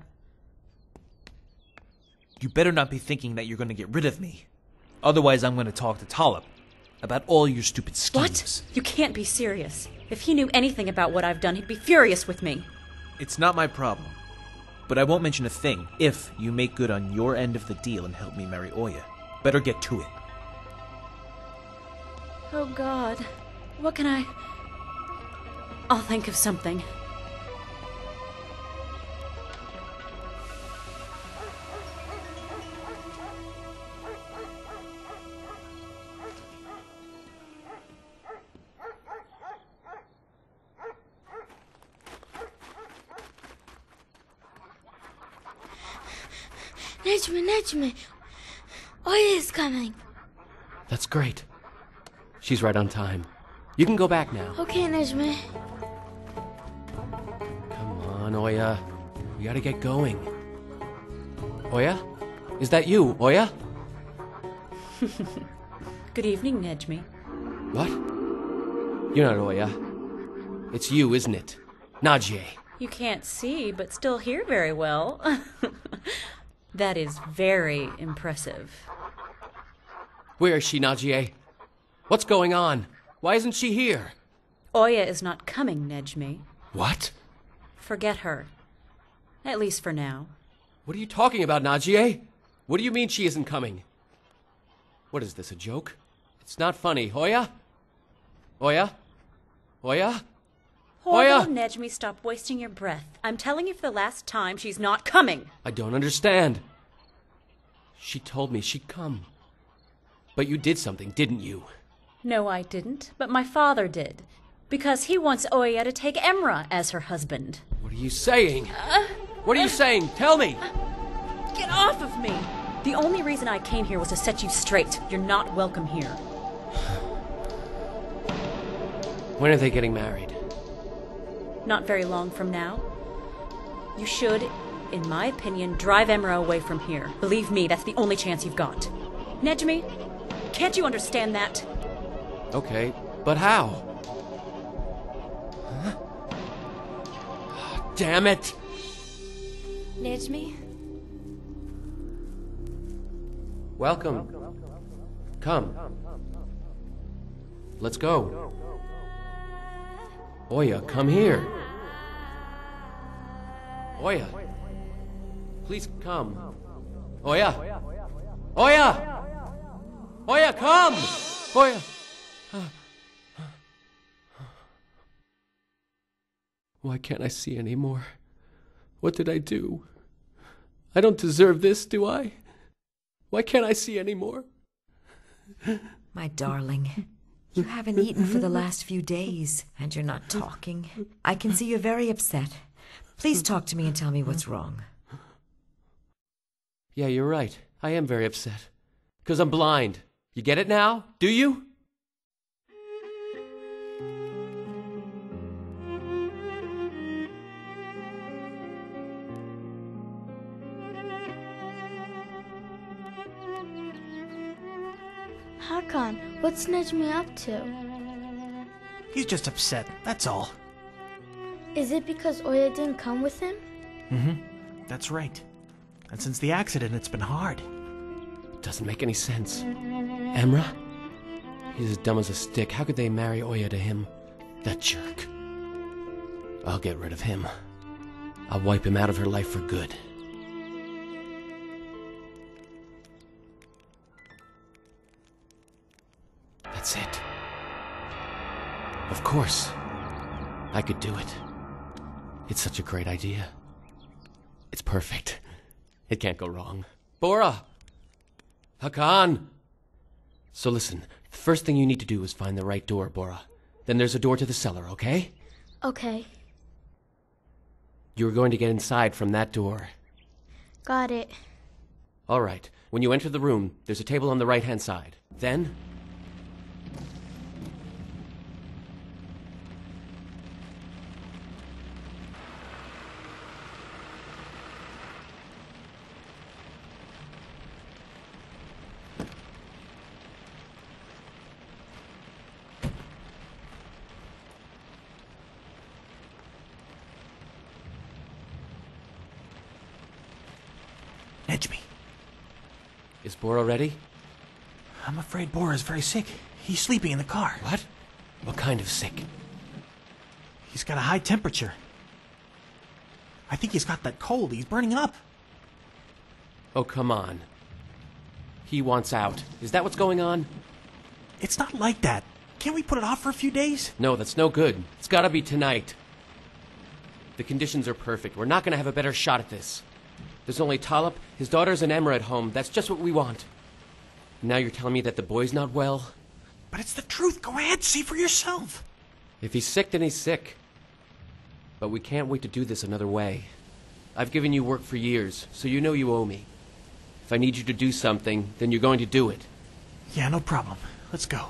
You better not be thinking that you're going to get rid of me. Otherwise, I'm going to talk to Talib about all your stupid schemes. What? You can't be serious. If he knew anything about what I've done, he'd be furious with me. It's not my problem. But I won't mention a thing if you make good on your end of the deal and help me marry Oya. Better get to it. Oh, God. What can I... I'll think of something. Nejmi, Oya is coming. That's great. She's right on time. You can go back now. Okay, Nejmi. Come on, Oya. We gotta get going. Oya? Is that you, Oya? Good evening, Nejmi. What? You're not Oya. It's you, isn't it? Najee. You can't see, but still hear very well. That is very impressive. Where is she, Najee? What's going on? Why isn't she here? Oya is not coming, Nejmi. What? Forget her. At least for now. What are you talking about, Najee? What do you mean she isn't coming? What is this, a joke? It's not funny. Oya? Oya? Oya? Oya! Oh, Nejmi, stop wasting your breath. I'm telling you for the last time, she's not coming. I don't understand. She told me she'd come. But you did something, didn't you? No, I didn't, but my father did. Because he wants Oya to take Emra as her husband. What are you saying? What are you saying? Tell me! Get off of me! The only reason I came here was to set you straight. You're not welcome here. When are they getting married? Not very long from now. You should, in my opinion, drive Emra away from here. Believe me, that's the only chance you've got. Nejmi, can't you understand that? Okay, but how? Huh? Damn it! Nejmi? Welcome. Come. Let's go. Oya, come here. Oya. Please come. Oya. Oya! Oya, come! Oya! Why can't I see anymore? What did I do? I don't deserve this, do I? Why can't I see anymore? My darling, you haven't eaten for the last few days, and you're not talking. I can see you're very upset. Please talk to me and tell me what's wrong. Yeah, you're right. I am very upset. 'Cause I'm blind. You get it now? Do you? Hakan, what's Nejmi up to? He's just upset, that's all. Is it because Oya didn't come with him? That's right. And since the accident, it's been hard. It doesn't make any sense. Emra? He's as dumb as a stick. How could they marry Oya to him? That jerk. I'll get rid of him. I'll wipe him out of her life for good. That's it. Of course. I could do it. It's such a great idea. It's perfect. It can't go wrong. Bora! Hakan! So listen, the first thing you need to do is find the right door, Bora. Then there's a door to the cellar, okay? Okay. You're going to get inside from that door. Got it. All right. When you enter the room, there's a table on the right-hand side. Then... Nejmi, Is Bora ready? I'm afraid Bora's very sick. He's sleeping in the car. What? What kind of sick? He's got a high temperature. I think he's got that cold. He's burning up. Oh, come on. He wants out. Is that what's going on? It's not like that. Can't we put it off for a few days? No, that's no good. It's gotta be tonight. The conditions are perfect. We're not gonna have a better shot at this. There's only Talip, his daughters, and Emra at home. That's just what we want. Now you're telling me that the boy's not well? But it's the truth. Go ahead, see for yourself. If he's sick, then he's sick. But we can't wait to do this another way. I've given you work for years, so you know you owe me. If I need you to do something, then you're going to do it. Yeah, no problem. Let's go.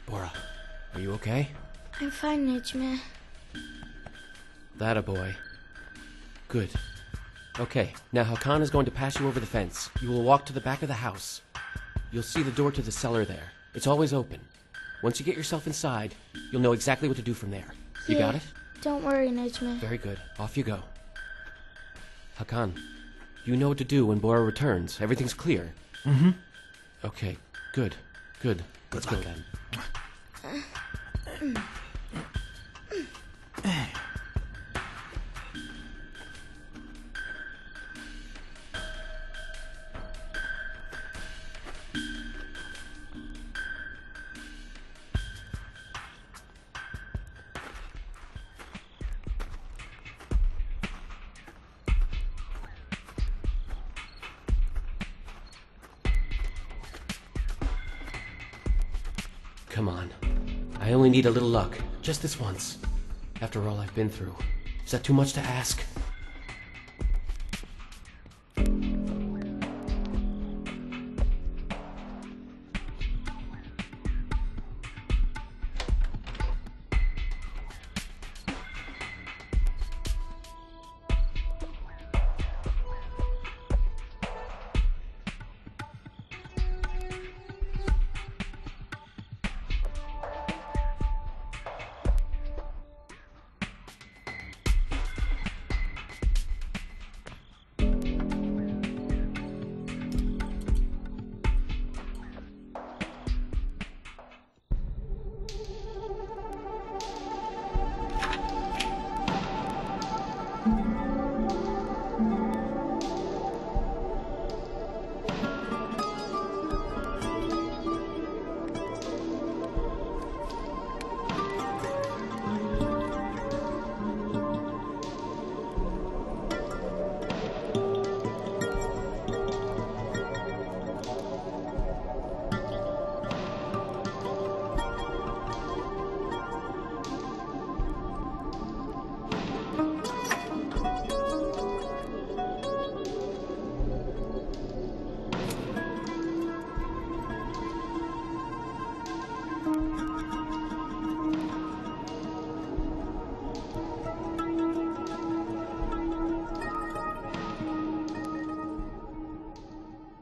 Bora, are you okay? I'm fine, Nejmi. That a boy. Good. Okay, now Hakan is going to pass you over the fence. You will walk to the back of the house. You'll see the door to the cellar there. It's always open. Once you get yourself inside, you'll know exactly what to do from there. You got it? Don't worry, Nejmi. Very good. Off you go. Hakan, you know what to do when Bora returns. Everything's clear. Mm-hmm. Okay, good. Good. Let's go then. Come on. I only need a little luck. Just this once. After all I've been through. Is that too much to ask?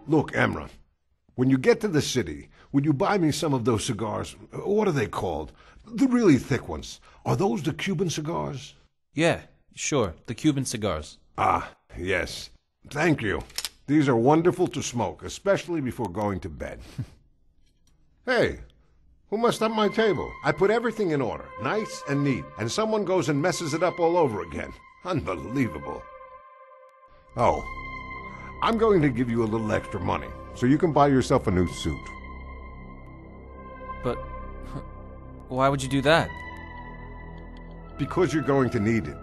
Look, Emra, when you get to the city, would you buy me some of those cigars? What are they called? The really thick ones. Are those the Cuban cigars? Yeah, sure. The Cuban cigars. Ah, yes. Thank you. These are wonderful to smoke, especially before going to bed. Hey, who messed up my table? I put everything in order, nice and neat, and someone goes and messes it up all over again. Unbelievable. Oh, I'm going to give you a little extra money so you can buy yourself a new suit. But why would you do that? Because you're going to need it.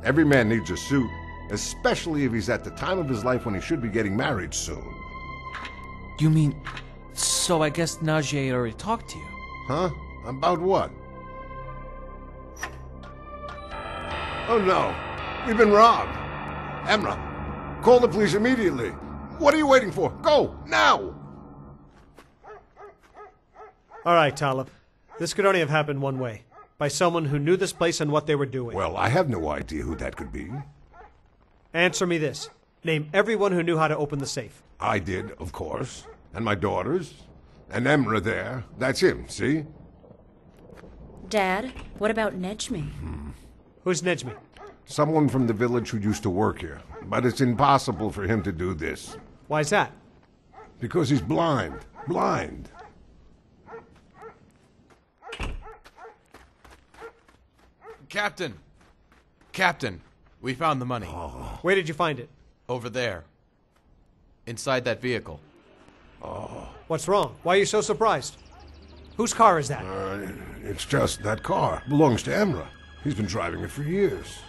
Every man needs a suit, especially if he's at the time of his life when he should be getting married soon. You mean... So I guess Najee already talked to you? Huh? About what? Oh no, we've been robbed. Emra, call the police immediately. What are you waiting for? Go, now! All right, Talib. This could only have happened one way. By someone who knew this place and what they were doing. Well, I have no idea who that could be. Answer me this. Name everyone who knew how to open the safe. I did, of course. And my daughters. And Emra there. That's him, see? Dad, what about Nejmi? Who's Nejmi? Someone from the village who used to work here. But it's impossible for him to do this. Why's that? Because he's blind. Blind. Captain, we found the money. Where did you find it? Over there. Inside that vehicle. What's wrong? Why are you so surprised? Whose car is that? It's just that car. Belongs to Emra. He's been driving it for years.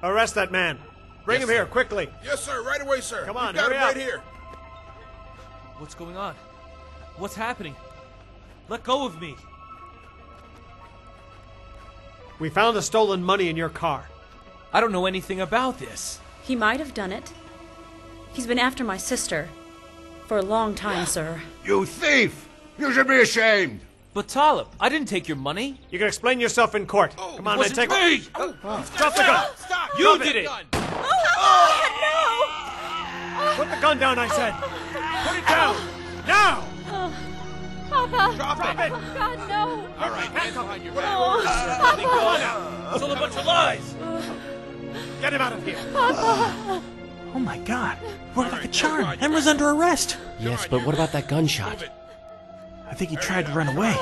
Arrest that man. Bring him here, quickly. Yes, sir. Right away, sir. Come on, We've got hurry him up. right here. What's going on? What's happening? Let go of me. We found the stolen money in your car. I don't know anything about this. He might have done it. He's been after my sister. For a long time, sir. You thief! You should be ashamed! But Talib, I didn't take your money. You can explain yourself in court. Come on, man, Wasn't take me. Drop the gun! Stop! You Drop did it. Put the gun down, I said! Put it down! Now! Papa! Drop it! God, no! All right, hands behind your back. Nothing going on. It's all a bunch of lies. Get him out of here! Oh my god. Worked like a charm. Emra's under arrest. Yes, but what about that gunshot? I think he tried to run away.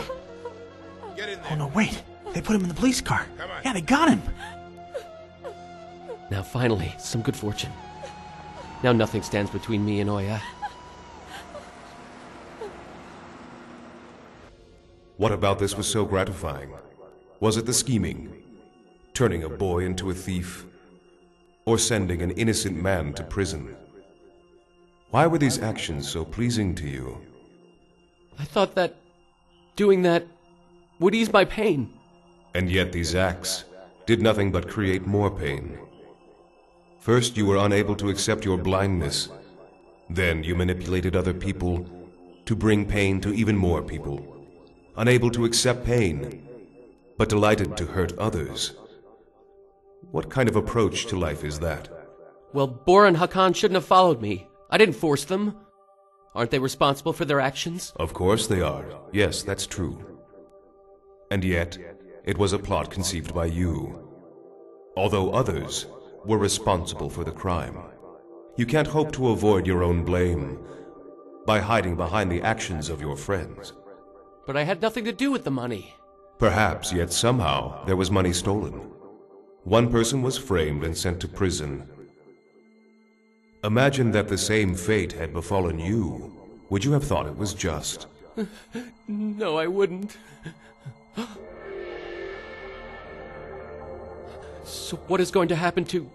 Get in Oh there. no, wait. They put him in the police car. Come on. Yeah, they got him. Now finally, some good fortune. Now nothing stands between me and Oya. What about this was so gratifying? Was it the scheming? Turning a boy into a thief? Or sending an innocent man to prison? Why were these actions so pleasing to you? I thought that doing that would ease my pain. And yet these acts did nothing but create more pain. First, you were unable to accept your blindness. Then you manipulated other people to bring pain to even more people. Unable to accept pain, but delighted to hurt others. What kind of approach to life is that? Well, Bora and Hakan shouldn't have followed me. I didn't force them. Aren't they responsible for their actions? Of course they are. Yes, that's true. And yet, it was a plot conceived by you. Although others were responsible for the crime. You can't hope to avoid your own blame by hiding behind the actions of your friends. But I had nothing to do with the money. Perhaps, yet somehow, there was money stolen. One person was framed and sent to prison. Imagine that the same fate had befallen you. Would you have thought it was just? No, I wouldn't. So what is going to happen to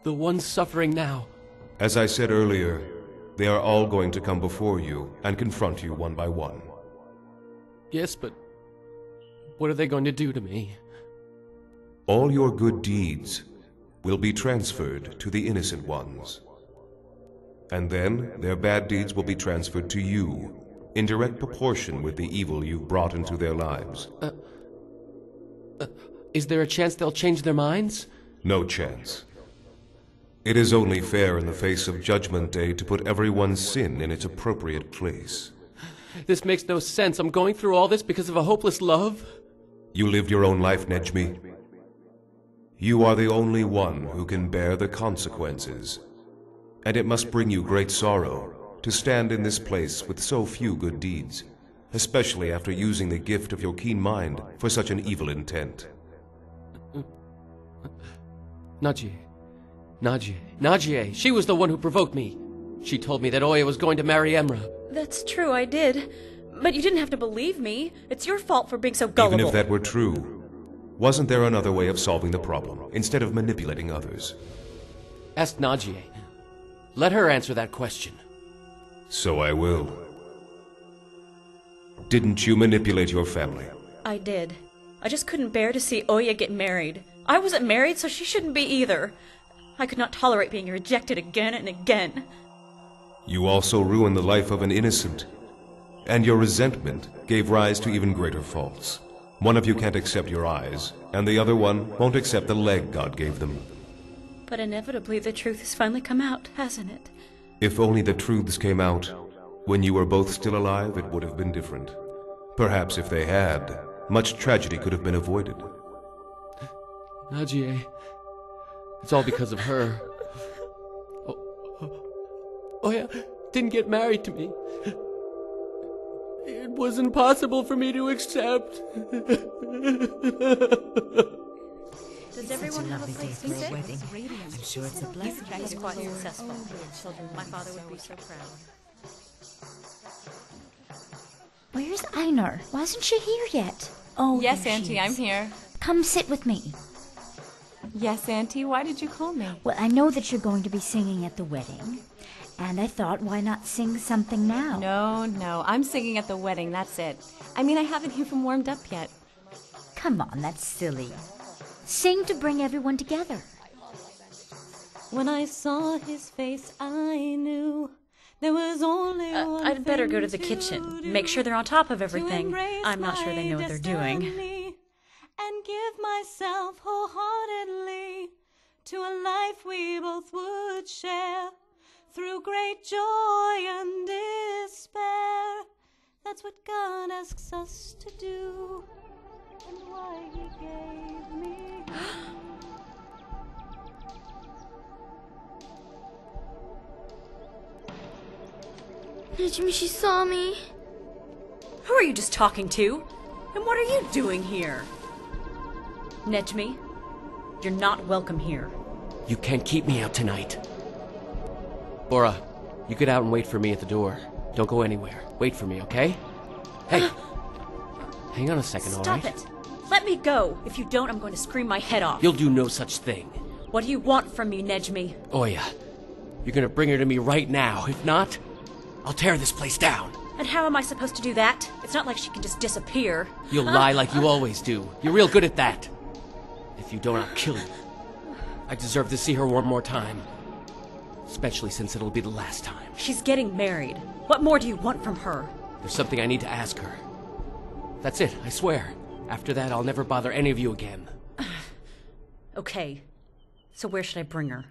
the ones suffering now? As I said earlier, they are all going to come before you and confront you one by one. Yes, but what are they going to do to me? All your good deeds will be transferred to the innocent ones. And then their bad deeds will be transferred to you, in direct proportion with the evil you've brought into their lives. Is there a chance they'll change their minds? No chance. It is only fair in the face of Judgment Day to put everyone's sin in its appropriate place. This makes no sense. I'm going through all this because of a hopeless love? You lived your own life, Nejmi. You are the only one who can bear the consequences. And it must bring you great sorrow to stand in this place with so few good deeds, especially after using the gift of your keen mind for such an evil intent. Najee. She was the one who provoked me. She told me that Oya was going to marry Emra. That's true, I did. But you didn't have to believe me. It's your fault for being so gullible. Even if that were true, wasn't there another way of solving the problem, instead of manipulating others? Ask Najee. Let her answer that question. So I will. Didn't you manipulate your family? I did. I just couldn't bear to see Oya get married. I wasn't married, so she shouldn't be either. I could not tolerate being rejected again and again. You also ruined the life of an innocent. And your resentment gave rise to even greater faults. One of you can't accept your eyes, and the other one won't accept the leg God gave them. But inevitably the truth has finally come out, hasn't it? If only the truths came out when you were both still alive, it would have been different. Perhaps if they had, much tragedy could have been avoided. Najee, it's all because of her. Oya didn't get married to me. It was impossible for me to accept. Does everyone have a place to sit? I'm sure it's a blessing. He's quite successful. My father would be so proud. Where's Einar? Why isn't she here yet? Oh, yes, there she Auntie, is. I'm here. Come sit with me. Yes, Auntie, why did you call me? Well, I know that you're going to be singing at the wedding, and I thought, why not sing something now? No, I'm singing at the wedding, that's it. I mean, I haven't even warmed up yet. Come on, that's silly. Sing to bring everyone together. When I saw his face, I knew there was only one I'd better go to the thing kitchen. do, Make sure they're on top of everything. embrace I'm not sure they know what they're doing. destiny And give myself wholeheartedly to a life we both would share through great joy and despair. That's what God asks us to do, and why He gave me. Najmi, she saw me. Who are you just talking to? And what are you doing here? Nejmi, you're not welcome here. You can't keep me out tonight. Bora, you get out and wait for me at the door. Don't go anywhere. Wait for me, okay? Hey! Hang on a second, all right? Stop it. Let me go. If you don't, I'm going to scream my head off. You'll do no such thing. What do you want from me, Nejmi? Oya, you're gonna bring her to me right now. If not, I'll tear this place down. And how am I supposed to do that? It's not like she can just disappear. You'll lie like you always do. You're real good at that. If you don't, I'll kill you. I deserve to see her one more time. Especially since it'll be the last time. She's getting married. What more do you want from her? There's something I need to ask her. That's it, I swear. After that, I'll never bother any of you again. Okay. So where should I bring her?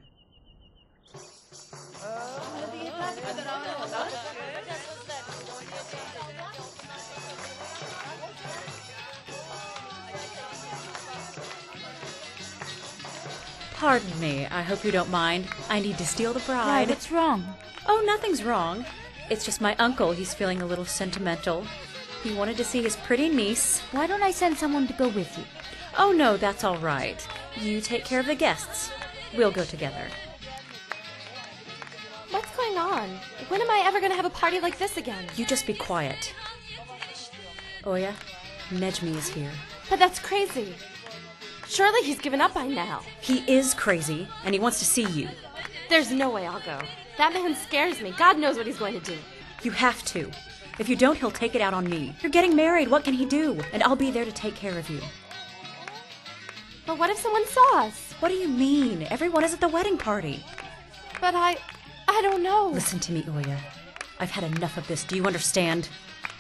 Pardon me, I hope you don't mind. I need to steal the bride. Why, what's wrong? Oh, nothing's wrong. It's just my uncle. He's feeling a little sentimental. He wanted to see his pretty niece. Why don't I send someone to go with you? Oh, no, that's all right. You take care of the guests. We'll go together. What's going on? When am I ever going to have a party like this again? You just be quiet. Oya, Nejmi is here. But that's crazy. Surely he's given up by now. He is crazy, and he wants to see you. There's no way I'll go. That man scares me. God knows what he's going to do. You have to. If you don't, he'll take it out on me. You're getting married. What can he do? And I'll be there to take care of you. But what if someone saw us? What do you mean? Everyone is at the wedding party. But I don't know. Listen to me, Oya. I've had enough of this. Do you understand?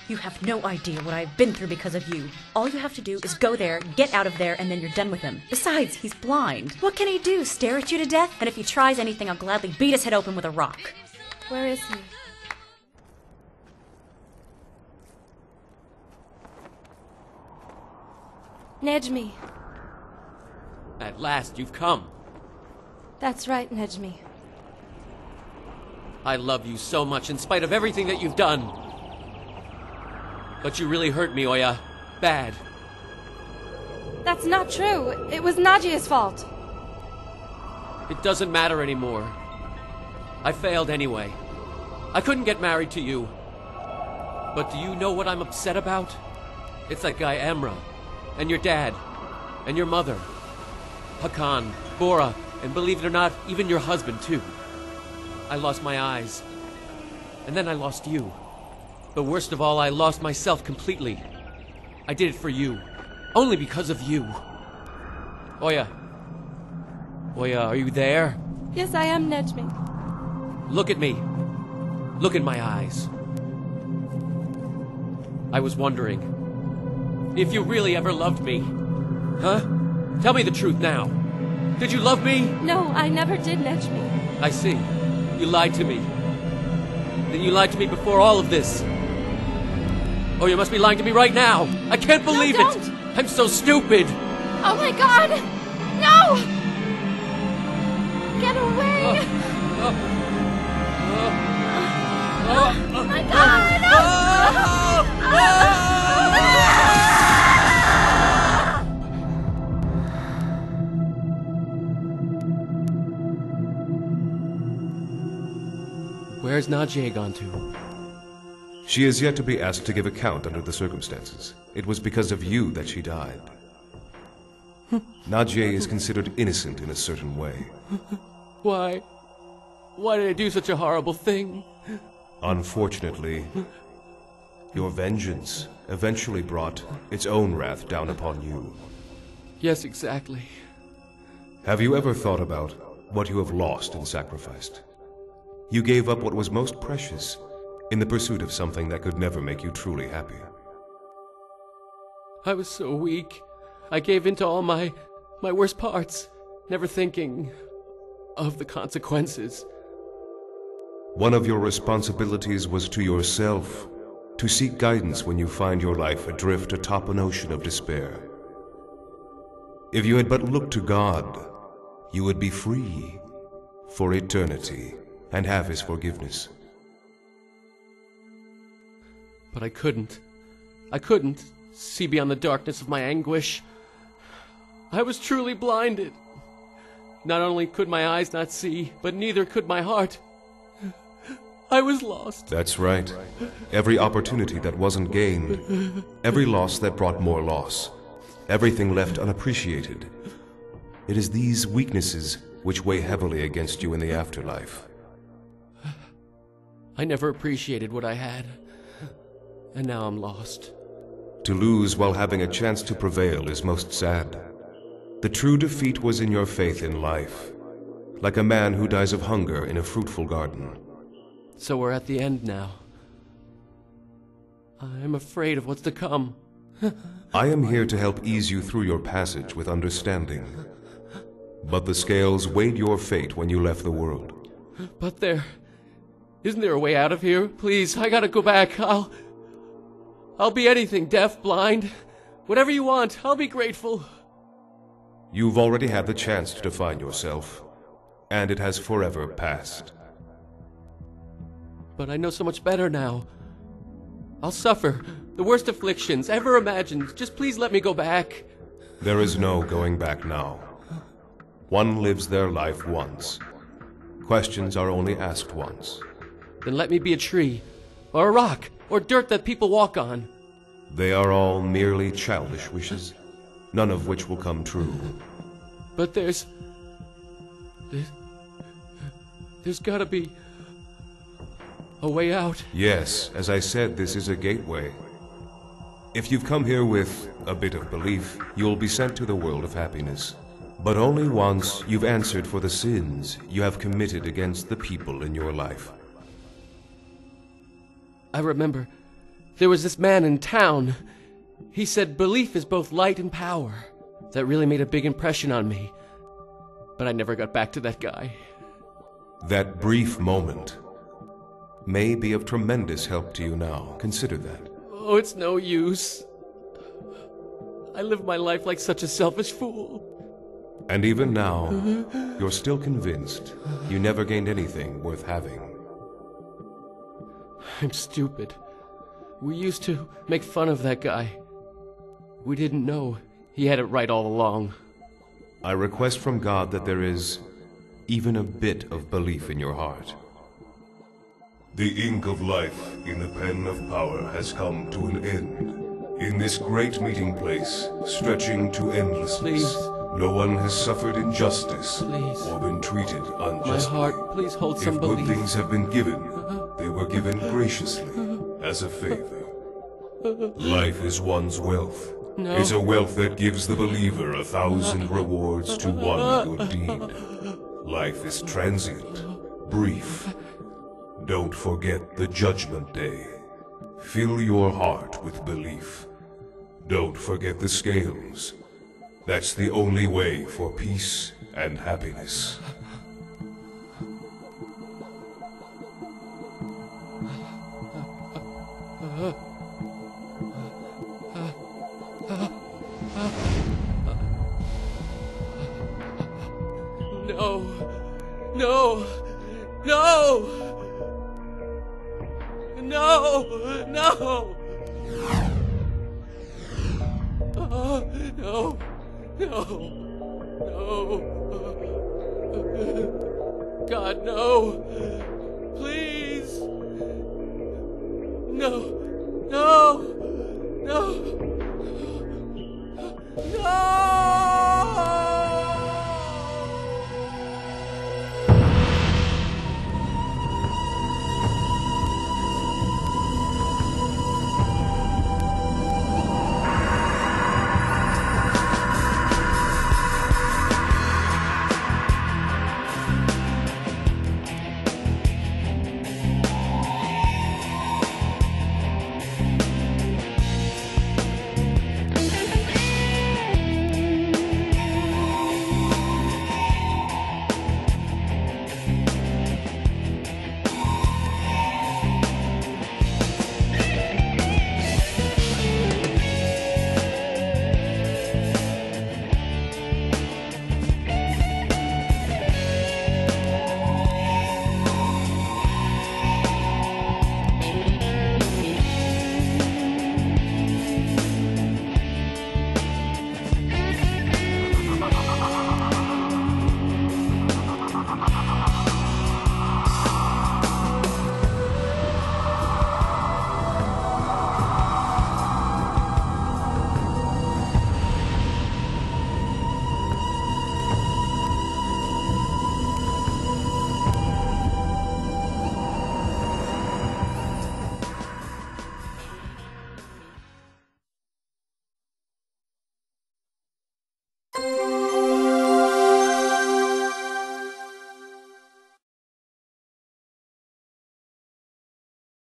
You have no idea what I've been through because of you. All you have to do is go there, get out of there, and then you're done with him. Besides, he's blind. What can he do? Stare at you to death? And if he tries anything, I'll gladly beat his head open with a rock. Where is he? Nejmi. At last, you've come. That's right, Nejmi. I love you so much in spite of everything that you've done. But you really hurt me, Oya. Bad. That's not true. It was Najee's fault. It doesn't matter anymore. I failed anyway. I couldn't get married to you. But do you know what I'm upset about? It's that guy Amra, and your dad, and your mother, Hakan, Bora, and believe it or not, even your husband too. I lost my eyes, and then I lost you. But worst of all, I lost myself completely. I did it for you, only because of you. Oya. Oya, are you there? Yes, I am, Nejmi. Look at me. Look in my eyes. I was wondering if you really ever loved me. Huh? Tell me the truth now. Did you love me? No, I never did, Nejmi. I see. You lied to me. Then you lied to me before all of this. Oh, you must be lying to me right now. I can't believe No, it. I'm so stupid. Oh my God! No! Get away! Oh my God! Where's Najee gone to? She is yet to be asked to give account under the circumstances. It was because of you that she died. Najee is considered innocent in a certain way. Why? Why did I do such a horrible thing? Unfortunately, your vengeance eventually brought its own wrath down upon you. Yes, exactly. Have you ever thought about what you have lost and sacrificed? You gave up what was most precious in the pursuit of something that could never make you truly happy. I was so weak. I gave in to all my worst parts, never thinking of the consequences. One of your responsibilities was to yourself, to seek guidance when you find your life adrift atop an ocean of despair. If you had but looked to God, you would be free for eternity and have His forgiveness. But I couldn't. I couldn't see beyond the darkness of my anguish. I was truly blinded. Not only could my eyes not see, but neither could my heart. I was lost. That's right. Every opportunity that wasn't gained, every loss that brought more loss, everything left unappreciated. It is these weaknesses which weigh heavily against you in the afterlife. I never appreciated what I had, and now I'm lost. To lose while having a chance to prevail is most sad. The true defeat was in your faith in life, like a man who dies of hunger in a fruitful garden. So we're at the end now. I'm afraid of what's to come. I am here to help ease you through your passage with understanding. But the scales weighed your fate when you left the world. But isn't there a way out of here? Please, I gotta go back. I'll be anything, deaf, blind, whatever you want. I'll be grateful. You've already had the chance to define yourself, and it has forever passed. But I know so much better now. I'll suffer the worst afflictions ever imagined. Just please let me go back. There is no going back now. One lives their life once. Questions are only asked once. Then let me be a tree, or a rock, or dirt that people walk on. They are all merely childish wishes, none of which will come true. But there's gotta be a way out. Yes, as I said, this is a gateway. If you've come here with a bit of belief, you'll be sent to the world of happiness. But only once you've answered for the sins you have committed against the people in your life. I remember there was this man in town. He said belief is both light and power. That really made a big impression on me. But I never got back to that guy. That brief moment may be of tremendous help to you now. Consider that. Oh, it's no use. I lived my life like such a selfish fool. And even now, you're still convinced you never gained anything worth having. I'm stupid. We used to make fun of that guy. We didn't know he had it right all along. I request from God that there is even a bit of belief in your heart. The ink of life in the pen of power has come to an end. In this great meeting place, stretching to endlessness, no one has suffered injustice or been treated unjustly. My heart, please hold some If belief. good things have been given, they were given graciously, as a favor. Life is one's wealth. No. Is a wealth that gives the believer 1,000 rewards to one good deed. Life is transient, brief. Don't forget the judgment day. Fill your heart with belief. Don't forget the scales. That's the only way for peace and happiness. No! No! No! No! No! No! No! No! God, no! Please! No! No! No! No!